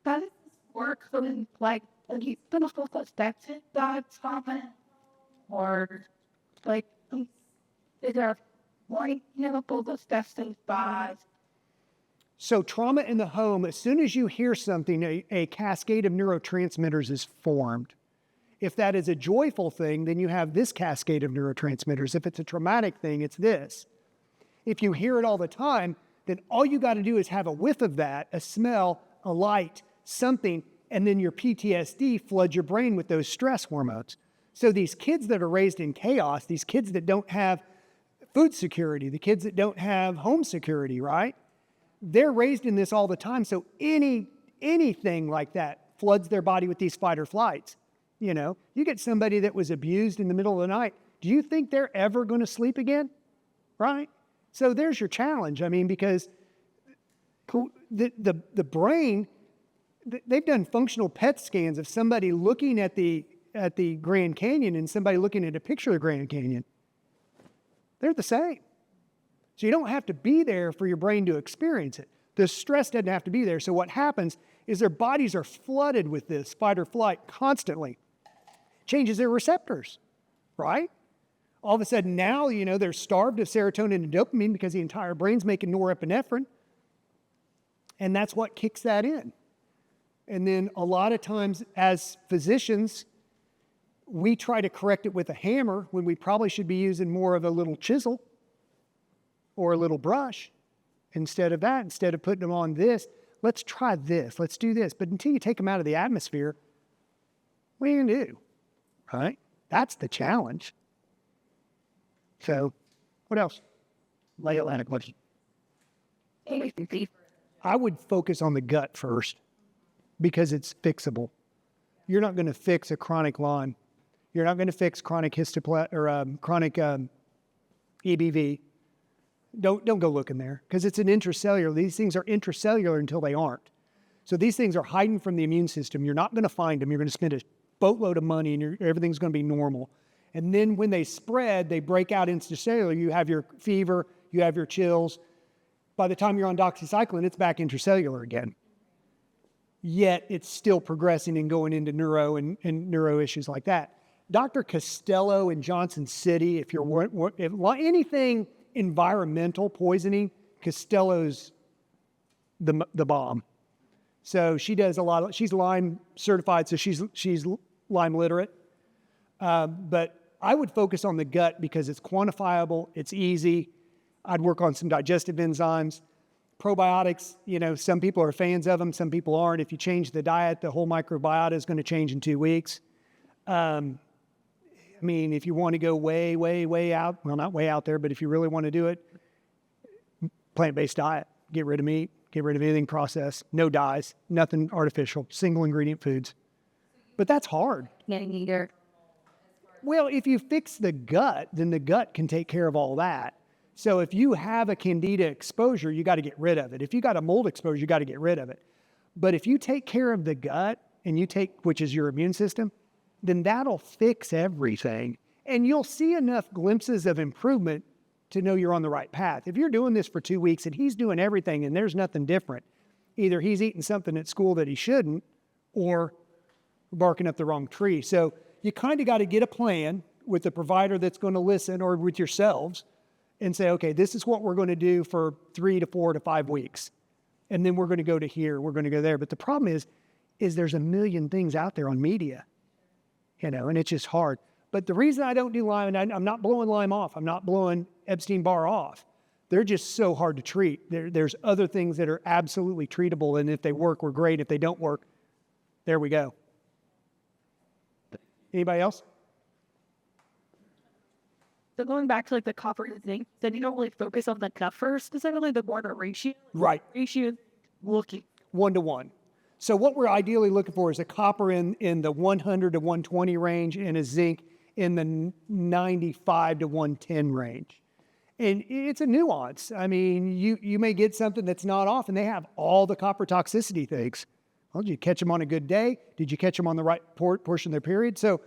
How does this work? So then, like you finish with the steps that's common, or like, is there one chemical the steps by? So trauma in the home, as soon as you hear something, a cascade of neurotransmitters is formed. If that is a joyful thing, then you have this cascade of neurotransmitters. If it's a traumatic thing, it's this. If you hear it all the time, then all you got to do is have a whiff of that, a smell, a light, something, and then your PTSD floods your brain with those stress hormones. So these kids that are raised in chaos, these kids that don't have food security, the kids that don't have home security, right? They're raised in this all the time. So anything like that floods their body with these fight or flights. You get somebody that was abused in the middle of the night. Do you think they're ever going to sleep again? Right? So there's your challenge. I mean, because the brain, they've done functional PET scans of somebody looking at the Grand Canyon and somebody looking at a picture of the Grand Canyon. They're the same. So you don't have to be there for your brain to experience it. The stress doesn't have to be there. So what happens is their bodies are flooded with this fight or flight constantly. Changes their receptors, right? All of a sudden now, they're starved of serotonin and dopamine because the entire brain's making norepinephrine. And that's what kicks that in. And then a lot of times as physicians, we try to correct it with a hammer when we probably should be using more of a little chisel or a little brush instead of that. Instead of putting them on this, let's try this, let's do this. But until you take them out of the atmosphere, what are you going to do, right? That's the challenge. So, what else? Lay Atlantic question. I would focus on the gut first because it's fixable. You're not going to fix a chronic Lyme. You're not going to fix chronic chronic EBV. Don't go looking there because it's an intracellular. These things are intracellular until they aren't. So these things are hiding from the immune system. You're not going to find them. You're going to spend a boatload of money and everything's going to be normal. And then when they spread, they break out intracellular. You have your fever, you have your chills. By the time you're on doxycycline, it's back intracellular again. Yet it's still progressing and going into neuro and neuro issues like that. Dr. Costello in Johnson City, if anything environmental poisoning, Costello's the bomb. So she does a lot. She's Lyme certified, so she's Lyme literate. But I would focus on the gut because it's quantifiable, it's easy. I'd work on some digestive enzymes. Probiotics, some people are fans of them, some people aren't. If you change the diet, the whole microbiota is going to change in 2 weeks. If you want to go way, way, way out, well, not way out there, but if you really want to do it, plant-based diet. Get rid of meat, get rid of anything processed, no dyes, nothing artificial, single ingredient foods. But that's hard. Well, if you fix the gut, then the gut can take care of all that. So if you have a candida exposure, you got to get rid of it. If you got a mold exposure, you got to get rid of it. But if you take care of the gut and which is your immune system, then that'll fix everything. And you'll see enough glimpses of improvement to know you're on the right path. If you're doing this for 2 weeks and he's doing everything and there's nothing different, either he's eating something at school that he shouldn't or barking up the wrong tree. So you kind of got to get a plan with the provider that's going to listen, or with yourselves, and say, okay, this is what we're going to do for 3 to 4 to 5 weeks. And then we're going to go to here, we're going to go there. But the problem is there's a million things out there on media, and it's just hard. But the reason I don't do Lyme, and I'm not blowing Lyme off, I'm not blowing Epstein-Barr off. They're just so hard to treat. There's other things that are absolutely treatable, and if they work, we're great. If they don't work, there we go. Anybody else? So going back to like the copper and zinc, then you don't really focus on the copper specifically, the water ratio. Right. Ratio looking 1-to-1. So what we're ideally looking for is a copper in the 100 to 120 range and a zinc in the 95 to 110 range. And it's a nuance. I mean, you may get something that's not off, and they have all the copper toxicity things. Well, did you catch them on a good day? Did you catch them on the right portion of their period? So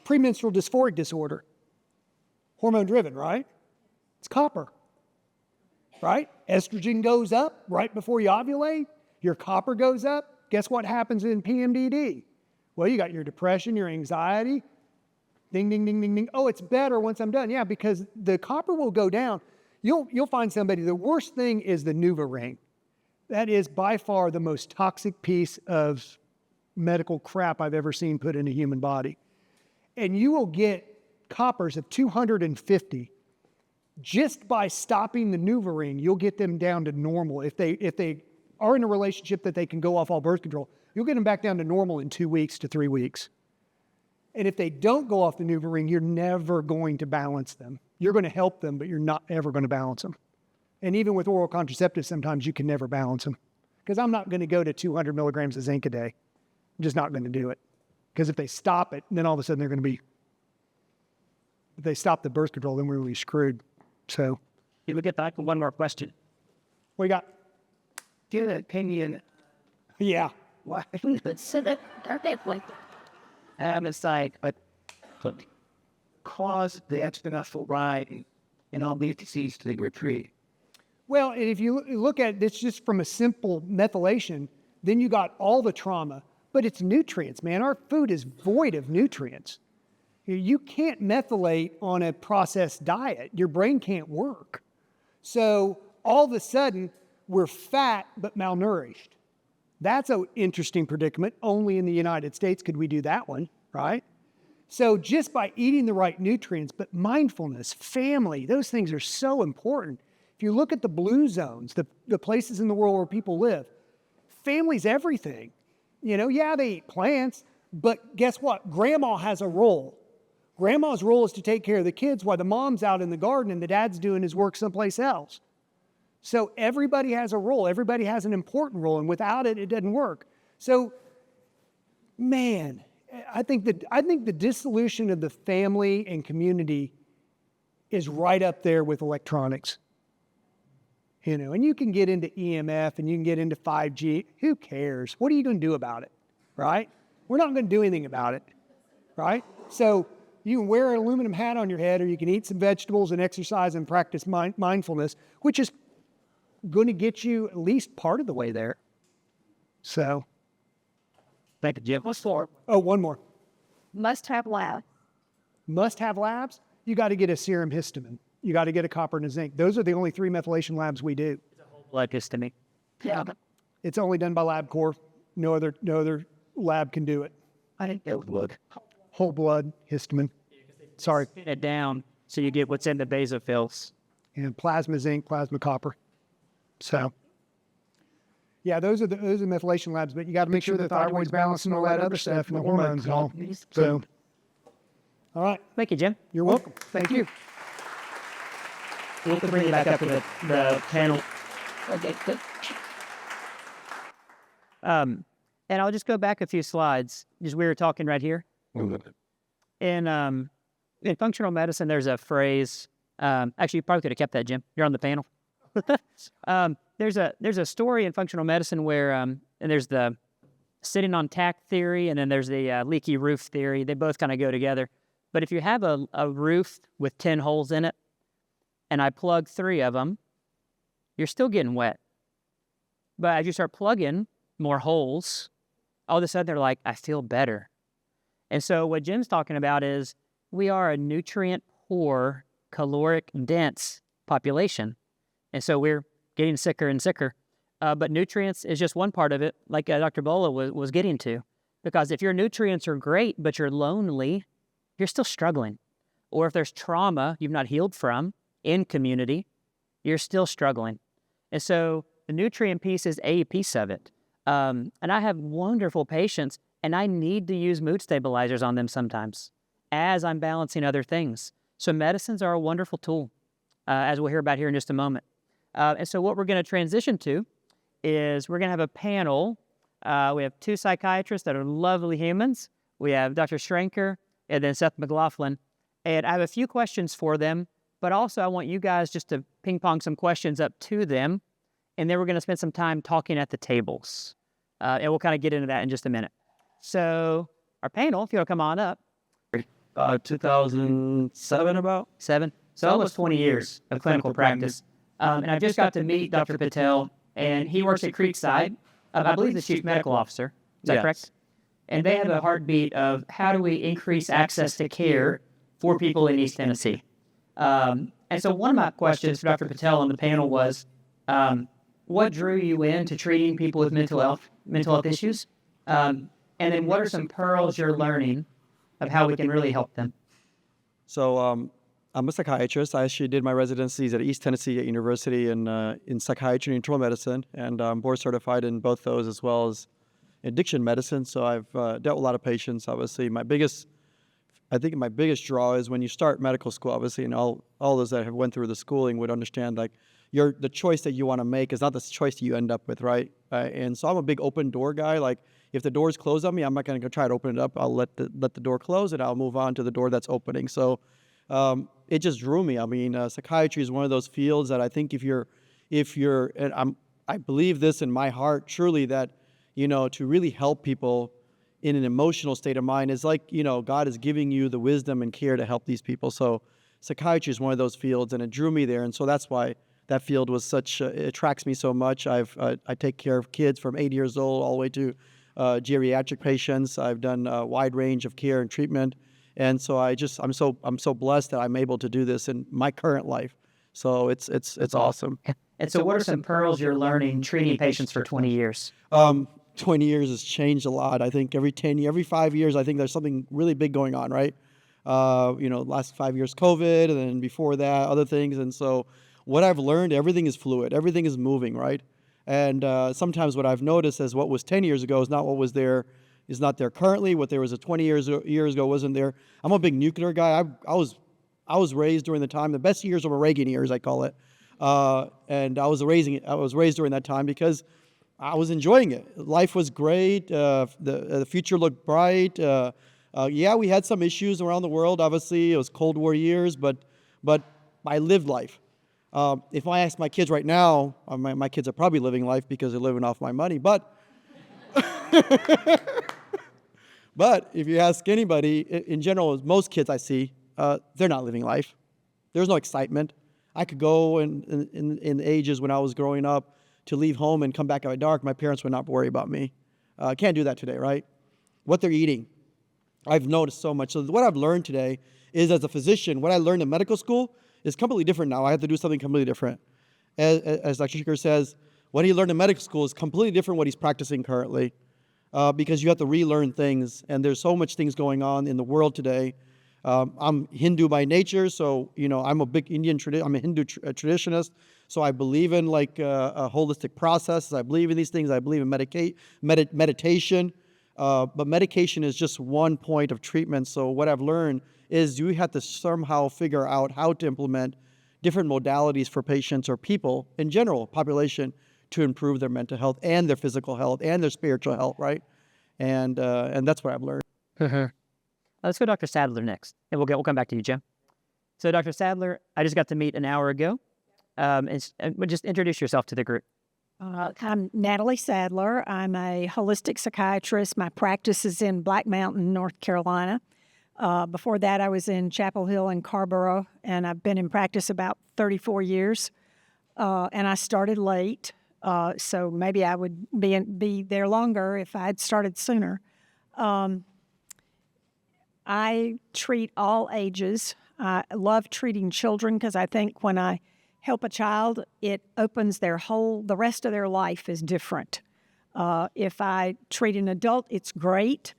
premenstrual dysphoric disorder, hormone-driven, right? It's copper, right? Estrogen goes up right before you ovulate. Your copper goes up. Guess what happens in PMDD? Well, you got your depression, your anxiety. Ding, ding, ding, ding, ding. Oh, it's better once I'm done. Yeah, because the copper will go down. You'll find somebody, the worst thing is the NuvaRing. That is by far the most toxic piece of medical crap I've ever seen put in a human body. And you will get coppers of 250 just by stopping the NuvaRing. You'll get them down to normal. If they are in a relationship that they can go off all birth control, you'll get them back down to normal in 2 weeks to 3 weeks. And if they don't go off the NuvaRing, you're never going to balance them. You're going to help them, but you're not ever going to balance them. And even with oral contraceptives, sometimes you can never balance them. Because I'm not going to go to 200 milligrams of zinc a day. I'm just not going to do it. Because if they stop it, then all of a sudden they're going to be, if they stop the birth control, then we're really screwed. So. Can we get back to one more question? What you got? do you have an opinion? Yeah. Why? So that like It's like, but cause the exponential rise in all these diseases to retreat. Well, and if you look at this just from a simple methylation, then you got all the trauma, but it's nutrients, man. Our food is void of nutrients. You can't methylate on a processed diet. Your brain can't work. So all of a sudden, we're fat but malnourished. That's an interesting predicament. Only in the United States could we do that one, right? So just by eating the right nutrients, but mindfulness, family, those things are so important. If you look at the blue zones, the places in the world where people live, family's everything. You know, yeah, they eat plants, but guess what? Grandma has a role. Grandma's role is to take care of the kids while the mom's out in the garden and the dad's doing his work someplace else. So everybody has a role. Everybody has an important role, and without it, it doesn't work. So, man, I think the dissolution of the family and community is right up there with electronics. You know, and you can get into EMF and you can get into 5G. Who cares? What are you going to do about it, right? We're not going to do anything about it, right? So you can wear an aluminum hat on your head, or you can eat some vegetables and exercise and practice mindfulness, which is going to get you at least part of the way there. So. Thank you, Jim. what's for Oh, one more. must have lab. Must have labs. You got to get a serum histamine. You got to get a copper and a zinc. Those are the only 3 methylation labs we do. Blood histamine. Yeah. It's only done by LabCorp. No other lab can do it. I didn't know. Look, Whole blood histamine. Sorry. Spin it down so you get what's in the basophils. And plasma zinc, plasma copper. So, yeah, those are the methylation labs. But you got to make sure the thyroid's balanced and all that other stuff, and the hormones and all. So, all right. Thank you, Jim. You're welcome. Thank you. We'll bring you back up to the panel. Okay, good. And I'll just go back a few slides. Just we were talking right here. In functional medicine, there's a phrase, Actually, you probably could have kept that, Jim. You're on the panel. There's a story in functional medicine where and there's the sitting on tack theory, and then there's the leaky roof theory. They both kind of go together. But if you have a roof with 10 holes in it, and I plug 3 of them, you're still getting wet. But as you start plugging more holes, all of a sudden they're like, I feel better. And so what Jim's talking about is we are a nutrient-poor, caloric-dense population. And so we're getting sicker and sicker. But nutrients is just one part of it, like Dr. Bola was getting to. Because if your nutrients are great, but you're lonely, you're still struggling. Or if there's trauma you've not healed from in community, you're still struggling. And so the nutrient piece is a piece of it. And I have wonderful patients, and I need to use mood stabilizers on them sometimes as I'm balancing other things. So medicines are a wonderful tool, as we'll hear about here in just a moment. And so what we're going to transition to is we're going to have a panel. We have 2 psychiatrists that are lovely humans. We have Dr. Schrenker and then Seth McLaughlin. And I have a few questions for them, but also I want you guys just to ping pong some questions up to them. And then we're going to spend some time talking at the tables. And we'll kind of get into that in just a minute. So our panel, if you'll come on up. 2007 about? 7. So almost 20 years of clinical practice. And I just got to meet Dr. Patel, and he works at Creekside. I believe the chief medical officer. Is that correct? And they have a heartbeat of how do we increase access to care for people in East Tennessee. And so one of my questions for Dr. Patel on the panel was, what drew you into treating people with mental health issues? And then what are some pearls you're learning of how we can really help them? So I'm a psychiatrist. I actually did my residencies at East Tennessee University in psychiatry and internal medicine, and I'm board certified in both those as well as addiction medicine. So I've dealt with a lot of patients. Obviously, I think my biggest draw is when you start medical school, obviously, and all those that have went through the schooling would understand, like, the choice that you want to make is not the choice that you end up with, right? And so I'm a big open door guy. Like, if the door's closed on me, I'm not going to go try to open it up. I'll let the door close, and I'll move on to the door that's opening. So it just drew me. I mean, psychiatry is one of those fields that I think if you're, and I believe this in my heart truly, that, to really help people in an emotional state of mind is like, God is giving you the wisdom and care to help these people. So psychiatry is one of those fields, and it drew me there. And so that's why that field was it attracts me so much. I take care of kids from 8 years old all the way to geriatric patients. I've done a wide range of care and treatment. And so I'm so blessed that I'm able to do this in my current life. So it's awesome. And so what are some pearls you're learning treating patients for 20 years? 20 years has changed a lot. I think every 5 years, I think there's something really big going on, right? Last 5 years, COVID, and then before that, other things. And so what I've learned, everything is fluid. Everything is moving, right? And sometimes what I've noticed is what was 10 years ago is not what was there, is not there currently. What there was 20 years ago wasn't there. I'm a big nuclear guy. I was raised during the time, the best years of Reagan years, I call it. And I was raised during that time because I was enjoying it. Life was great. The future looked bright. We had some issues around the world. Obviously, it was Cold War years, but I lived life. If I ask my kids right now, my kids are probably living life because they're living off my money. But but if you ask anybody, in general, most kids I see, they're not living life. There's no excitement. I could go in the ages when I was growing up to leave home and come back at dark. My parents would not worry about me. I can't do that today, right? What they're eating, I've noticed so much. So what I've learned today is, as a physician, what I learned in medical school is completely different now. I have to do something completely different. As Dr. Schrenker says, what he learned in medical school is completely different what he's practicing currently, because you have to relearn things, and there's so much things going on in the world today. I'm Hindu by nature, so I'm a big I'm a Hindu traditionist, so I believe in a holistic process. I believe in these things. I believe in meditation, but medication is just one point of treatment. So what I've learned is you have to somehow figure out how to implement different modalities for patients or people in general, population, to improve their mental health and their physical health and their spiritual health, right? And that's what I've learned. Let's go Dr. Sadler next, and we'll come back to you, Jim. So, Dr. Sadler, I just got to meet an hour ago. Just introduce yourself to the group. I'm Natalie Sadler. I'm a holistic psychiatrist. My practice is in Black Mountain, North Carolina. Before that, I was in Chapel Hill and Carborough, and I've been in practice about 34 years. And I started late, so maybe I would be there longer if I had started sooner. I treat all ages. I love treating children because I think when I help a child, it opens the rest of their life is different. If I treat an adult, it's great.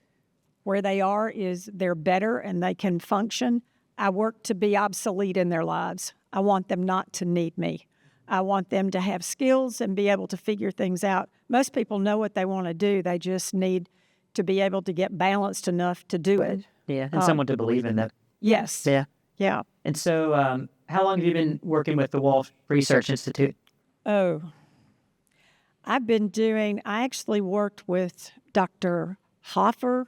Where they are is they're better and they can function. I work to be obsolete in their lives. I want them not to need me. I want them to have skills and be able to figure things out. Most people know what they want to do. They just need to be able to get balanced enough to do it. Yeah, and someone to believe in that. Yes. Yeah. Yeah. And so, how long have you been working with the Walsh Research Institute? Oh, I actually worked with Dr. Hoffer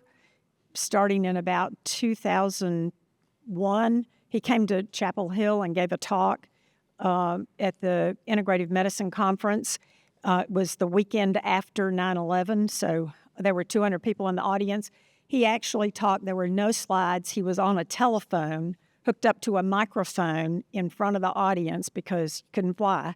starting in about 2001. He came to Chapel Hill and gave a talk at the Integrative Medicine Conference. It was the weekend after 9/11, so there were 200 people in the audience. He actually talked, there were no slides. He was on a telephone hooked up to a microphone in front of the audience because you couldn't fly.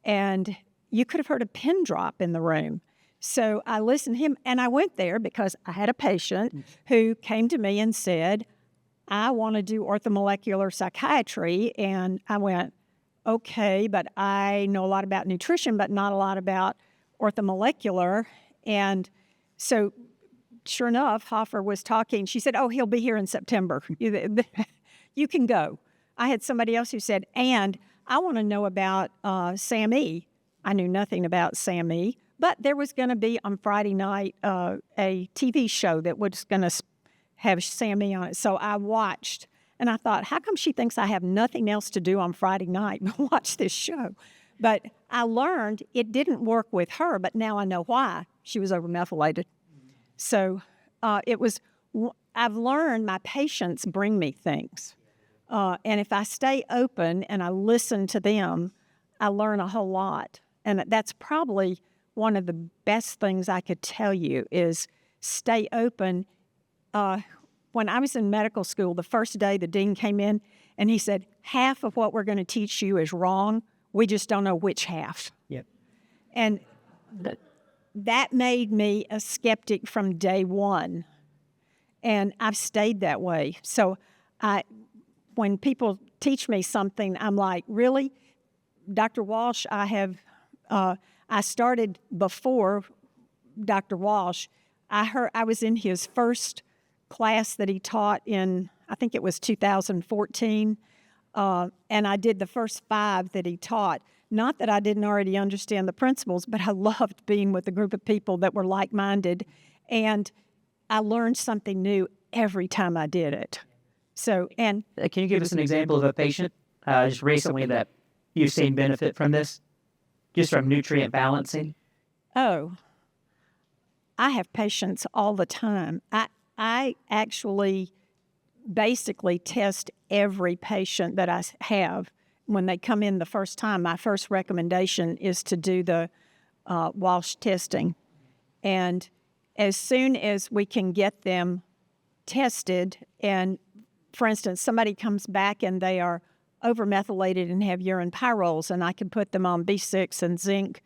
And you could have heard a pin drop in the room. So I listened to him, and I went there because I had a patient who came to me and said, I want to do orthomolecular psychiatry. And I went, okay, but I know a lot about nutrition, but not a lot about orthomolecular. And so sure enough, Hoffer was talking. She said, oh, he'll be here in September. You can go. I had somebody else who said, and I want to know about SAMe. I knew nothing about SAMe, but there was going to be on Friday night a TV show that was going to have SAMe on it. So I watched, and I thought, how come she thinks I have nothing else to do on Friday night but watch this show? But I learned it didn't work with her, but now I know why. She was overmethylated. So I've learned my patients bring me things. And if I stay open and I listen to them, I learn a whole lot. And that's probably one of the best things I could tell you is stay open. When I was in medical school, the first day the dean came in and he said, half of what we're going to teach you is wrong. We just don't know which half. Yep. And that made me a skeptic from day one. And I've stayed that way. So when people teach me something, I'm like, really? Dr. Walsh, I started before Dr. Walsh. I was in his first class that he taught in, I think it was 2014, and I did the first 5 that he taught. Not that I didn't already understand the principles, but I loved being with a group of people that were like-minded, and I learned something new every time I did it. So, and Can you give us an example of a patient just recently that you've seen benefit from this, just from nutrient balancing? oh, I have patients all the time. I actually basically test every patient that I have. When they come in the first time, my first recommendation is to do the Walsh testing. And as soon as we can get them tested, and for instance, somebody comes back and they are overmethylated and have urine pyroles, and I can put them on B6 and zinc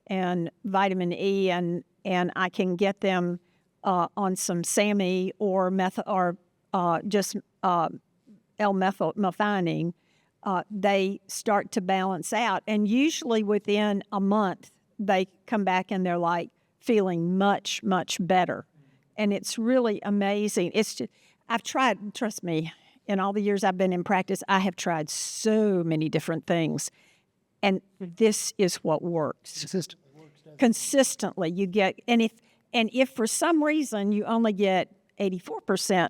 and vitamin E, and I can get them on some SAMe or just L-methionine. They start to balance out, and usually within a month they come back and they're like feeling much, much better. And it's really amazing. It's just, I've tried, trust me, in all the years I've been in practice, I have tried so many different things, and this is what works. Consistently you get, and if for some reason you only get 84%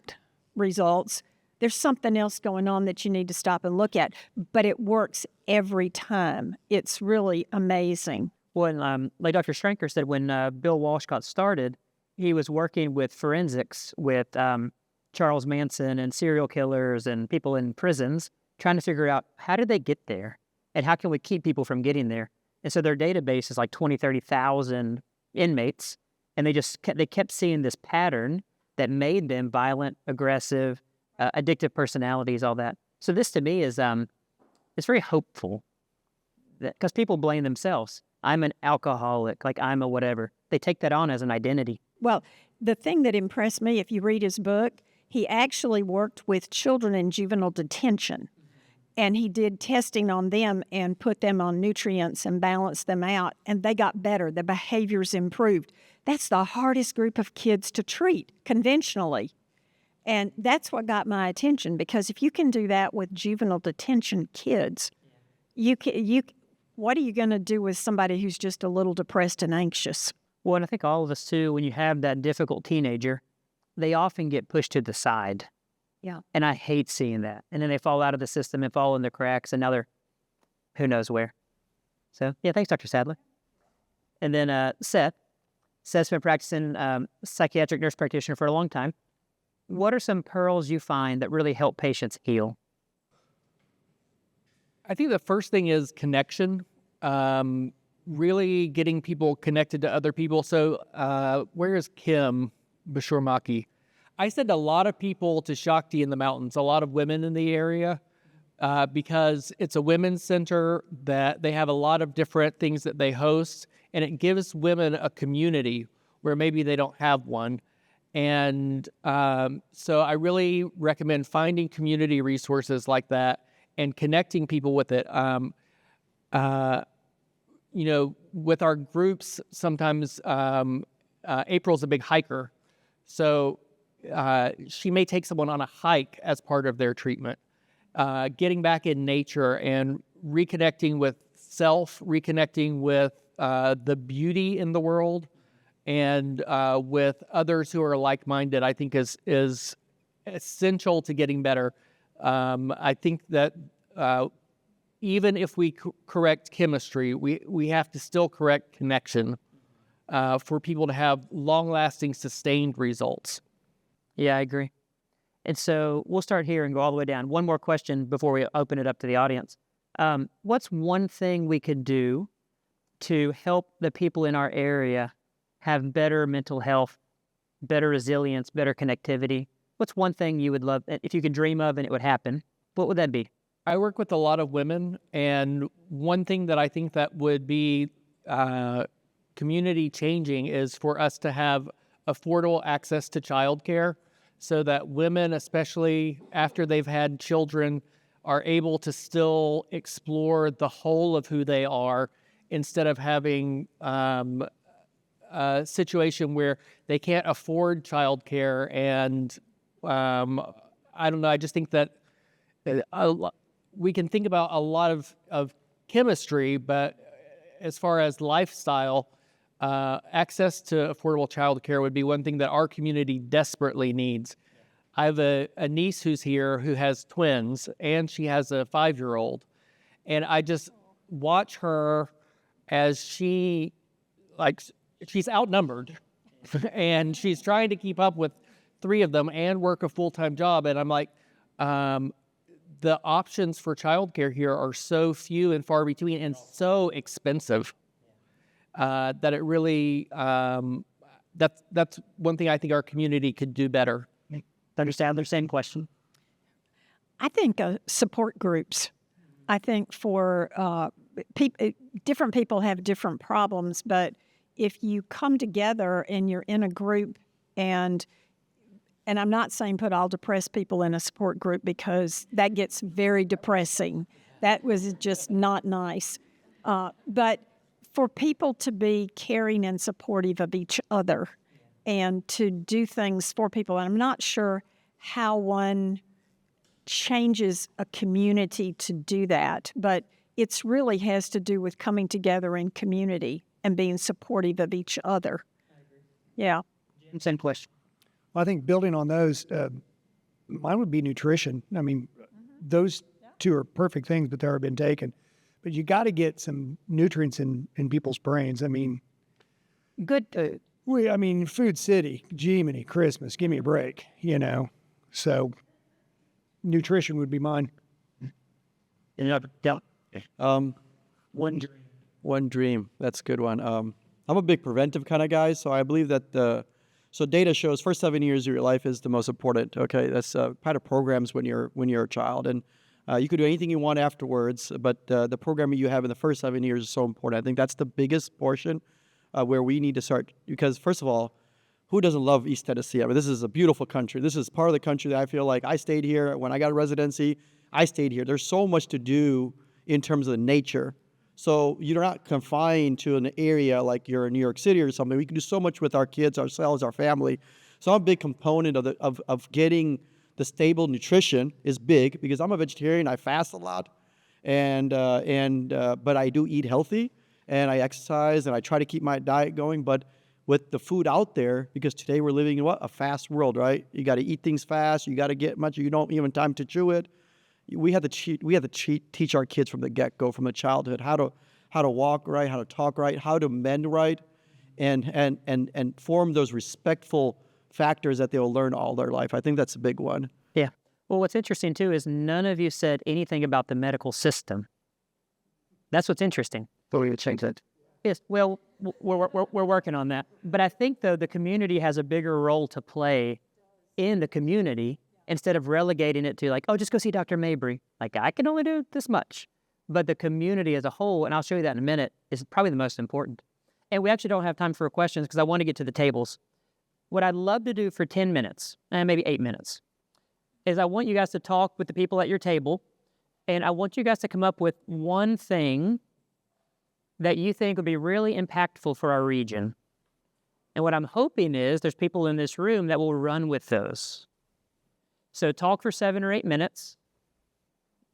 results, there's something else going on that you need to stop and look at. But it works every time. It's really amazing. When, like Dr. Schrenker said, when Bill Walsh got started, he was working with forensics with Charles Manson and serial killers and people in prisons, trying to figure out how did they get there and how can we keep people from getting there. And so their database is like 20, 30,000 inmates, and they kept seeing this pattern that made them violent, aggressive, addictive personalities, all that. So this to me is it's very hopeful because people blame themselves. I'm an alcoholic, like I'm a whatever. They take that on as an identity. Well, the thing that impressed me, if you read his book, he actually worked with children in juvenile detention. And he did testing on them and put them on nutrients and balanced them out. And they got better. The behaviors improved. That's the hardest group of kids to treat conventionally. And that's what got my attention, because if you can do that with juvenile detention kids, what are you going to do with somebody who's just a little depressed and anxious? Well, and I think all of us too, when you have that difficult teenager, they often get pushed to the side. Yeah. And I hate seeing that. And then they fall out of the system and fall in the cracks, and now they're who knows where. So, yeah, thanks, Dr. Sadler. And then Seth. Seth's been practicing psychiatric nurse practitioner for a long time. What are some pearls you find that really help patients heal? I think the first thing is connection, really getting people connected to other people. So where is Kim Bashormaki? I send a lot of people to Shakti in the mountains, a lot of women in the area, because it's a women's center that they have a lot of different things that they host, and it gives women a community where maybe they don't have one. And so I really recommend finding community resources like that and connecting people with it. With our groups, sometimes April's a big hiker. So she may take someone on a hike as part of their treatment. Getting back in nature and reconnecting with self, reconnecting with the beauty in the world, and with others who are like-minded, I think is essential to getting better. I think that even if we correct chemistry, we have to still correct connection for people to have long-lasting, sustained results. Yeah, I agree. And so we'll start here and go all the way down. One more question before we open it up to the audience. What's one thing we could do to help the people in our area have better mental health, better resilience, better connectivity? What's one thing you would love, if you could dream of and it would happen, what would that be? I work with a lot of women, and one thing that I think that would be community changing is for us to have affordable access to childcare so that women, especially after they've had children, are able to still explore the whole of who they are instead of having a situation where they can't afford childcare. And I don't know, I just think that we can think about a lot of chemistry, but as far as lifestyle, access to affordable childcare would be one thing that our community desperately needs. I have a niece who's here who has twins, and she has a 5-year-old. And I just watch her as she's outnumbered, and she's trying to keep up with 3 of them and work a full-time job. And I'm like, the options for childcare here are so few and far between and so expensive that it really, that's one thing I think our community could do better. Understand their same question. I think support groups. I think for different people have different problems, but if you come together and you're in a group, and I'm not saying put all depressed people in a support group because that gets very depressing. That was just not nice. But for people to be caring and supportive of each other and to do things for people, and I'm not sure how one changes a community to do that, but it really has to do with coming together in community and being supportive of each other. Yeah. Same question. Well, I think building on those, mine would be nutrition. I mean, those 2 are perfect things, but they've already been taken. But you got to get some nutrients in people's brains. I mean, Good. Food City, Jiminy, Christmas, give me a break, So nutrition would be mine. One dream. One dream. That's a good one. I'm a big preventive kind of guy, so I believe that so data shows first 7 years of your life is the most important. Okay, that's part of programs when you're a child, and you could do anything you want afterwards, but the programming you have in the first 7 years is so important. I think that's the biggest portion where we need to start, because first of all, who doesn't love East Tennessee? I mean, this is a beautiful country. This is part of the country that I feel like I stayed here when I got a residency. I stayed here. There's so much to do in terms of the nature. So you're not confined to an area like you're in New York City or something. We can do so much with our kids, ourselves, our family. So I'm a big component of getting the stable nutrition is big, because I'm a vegetarian. I fast a lot, but I do eat healthy, and I exercise, and I try to keep my diet going. But with the food out there, because today we're living in a fast world, right? You got to eat things fast. You got to get much. You don't even time to chew it. We have to teach our kids from the get-go, from the childhood, how to walk right, how to talk right, how to mend right, and form those respectful factors that they'll learn all their life. I think that's a big one. Yeah. Well, what's interesting too is none of you said anything about the medical system. That's what's interesting. So we would change that. Yes. Well, we're working on that. But I think though the community has a bigger role to play in the community, instead of relegating it to like, oh, just go see Dr. Mabry. Like, I can only do this much. But the community as a whole, and I'll show you that in a minute, is probably the most important. And we actually don't have time for questions because I want to get to the tables. What I'd love to do for 10 minutes, and maybe 8 minutes, is I want you guys to talk with the people at your table, and I want you guys to come up with one thing that you think would be really impactful for our region. And what I'm hoping is there's people in this room that will run with those. So talk for 7 or 8 minutes.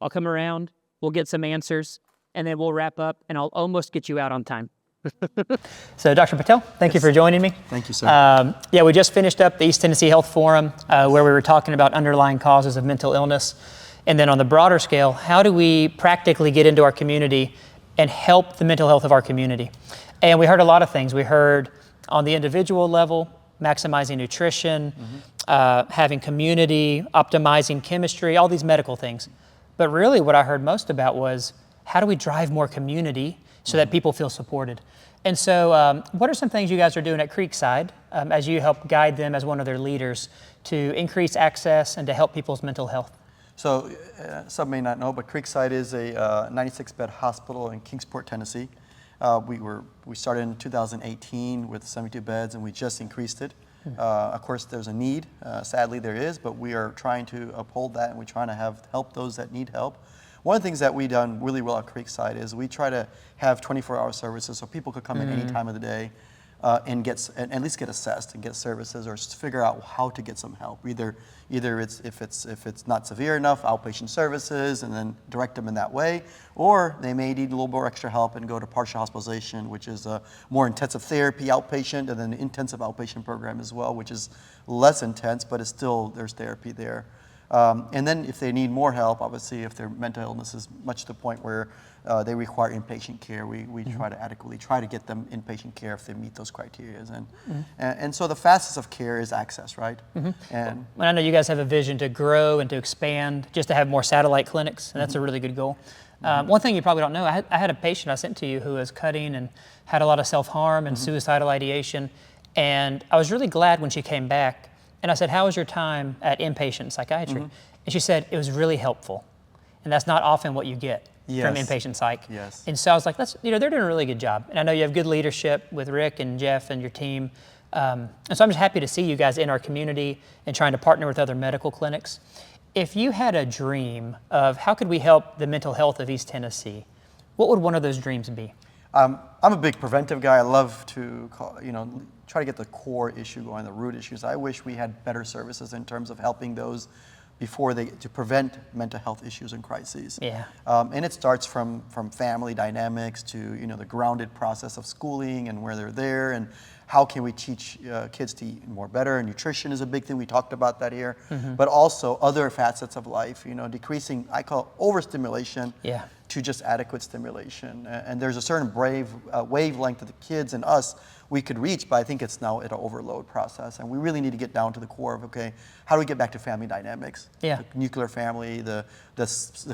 I'll come around, we'll get some answers, and then we'll wrap up, and I'll almost get you out on time. So Dr. Patel, thank you for joining me. Thank you, sir. Yeah, we just finished up the East Tennessee Health Forum where we were talking about underlying causes of mental illness. And then on the broader scale, how do we practically get into our community and help the mental health of our community? And we heard a lot of things. We heard on the individual level, maximizing nutrition, having community, optimizing chemistry, all these medical things. But really what I heard most about was how do we drive more community so that people feel supported? And so what are some things you guys are doing at Creekside as you help guide them as one of their leaders to increase access and to help people's mental health? So some may not know, but Creekside is a 96-bed hospital in Kingsport, Tennessee. We started in 2018 with 72 beds, and we just increased it. Of course, there's a need. Sadly, there is, but we are trying to uphold that, and we're trying to help those that need help. One of the things that we've done really well at Creekside is we try to have 24-hour services so people could come in any time of the day and at least get assessed and get services, or figure out how to get some help. Either if it's not severe enough, outpatient services, and then direct them in that way, or they may need a little more extra help and go to partial hospitalization, which is a more intensive therapy outpatient, and then an intensive outpatient program as well, which is less intense, but it's still, there's therapy there. And then if they need more help, obviously if their mental illness is much to the point where they require inpatient care, we try to adequately get them inpatient care if they meet those criteria. And so the fastest of care is access, right? And I know you guys have a vision to grow and to expand, just to have more satellite clinics, and that's a really good goal. One thing you probably don't know, I had a patient I sent to you who was cutting and had a lot of self-harm and suicidal ideation, and I was really glad when she came back. And I said, how was your time at inpatient psychiatry? And she said, it was really helpful. And that's not often what you get from inpatient psych. Yes. And so I was like, they're doing a really good job. And I know you have good leadership with Rick and Jeff and your team. And so I'm just happy to see you guys in our community and trying to partner with other medical clinics. If you had a dream of how could we help the mental health of East Tennessee, what would one of those dreams be? I'm a big preventive guy. I love to try to get the core issue going, the root issues. I wish we had better services in terms of helping those to prevent mental health issues and crises. Yeah. And it starts from family dynamics to the grounded process of schooling and where they're there, and how can we teach kids to eat more better. Nutrition is a big thing. We talked about that here. But also other facets of life, decreasing, I call it overstimulation to just adequate stimulation. And there's a certain wavelength of the kids and us we could reach, but I think it's now at an overload process. And we really need to get down to the core of, okay, how do we get back to family dynamics? Yeah. The nuclear family, the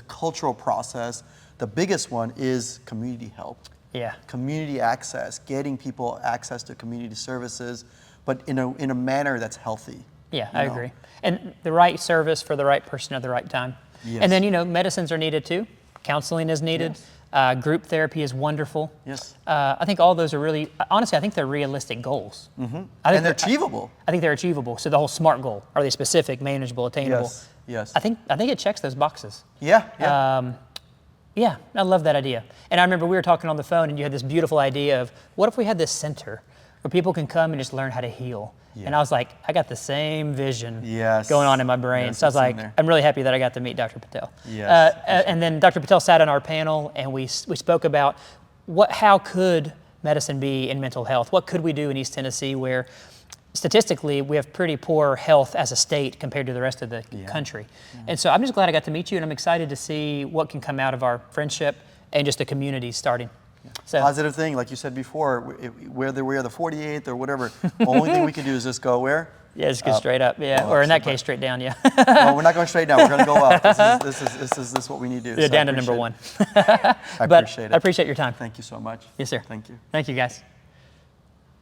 cultural process. The biggest one is community help. Yeah. Community access, getting people access to community services, but in a manner that's healthy. Yeah, I agree. And the right service for the right person at the right time. Yes. And then, medicines are needed too. Counseling is needed. Group therapy is wonderful. Yes. I think all those are really, honestly, I think they're realistic goals. And they're achievable. I think they're achievable. So the whole SMART goal, are they specific, manageable, attainable? Yes. Yes. I think it checks those boxes. Yeah. Yeah. Yeah, I love that idea. And I remember we were talking on the phone and you had this beautiful idea of what if we had this center where people can come and just learn how to heal? Yeah. And I was like, I got the same vision Yes. going on in my brain. Yes, So I was it's in like, there. I'm really happy that I got to meet Dr. Patel. Yes, And then Dr. Patel sat on our panel and we spoke about how could medicine be in mental health? What could we do in East Tennessee where statistically we have pretty poor health as a state compared to the rest of the country? And so I'm just glad I got to meet you and I'm excited to see what can come out of our friendship and just a community starting. So, Positive thing, like you said before, whether we are the 48th or whatever, only thing we can do is just go where? yeah, just go straight up, yeah. Or in that case, straight down, yeah. Well, we're not going straight down. We're going to go up. This is what we need to do. Yeah, So down I to number appreciate one. I But appreciate it. I appreciate your time. Thank you so much. Yes, sir. Thank you. Thank you, guys.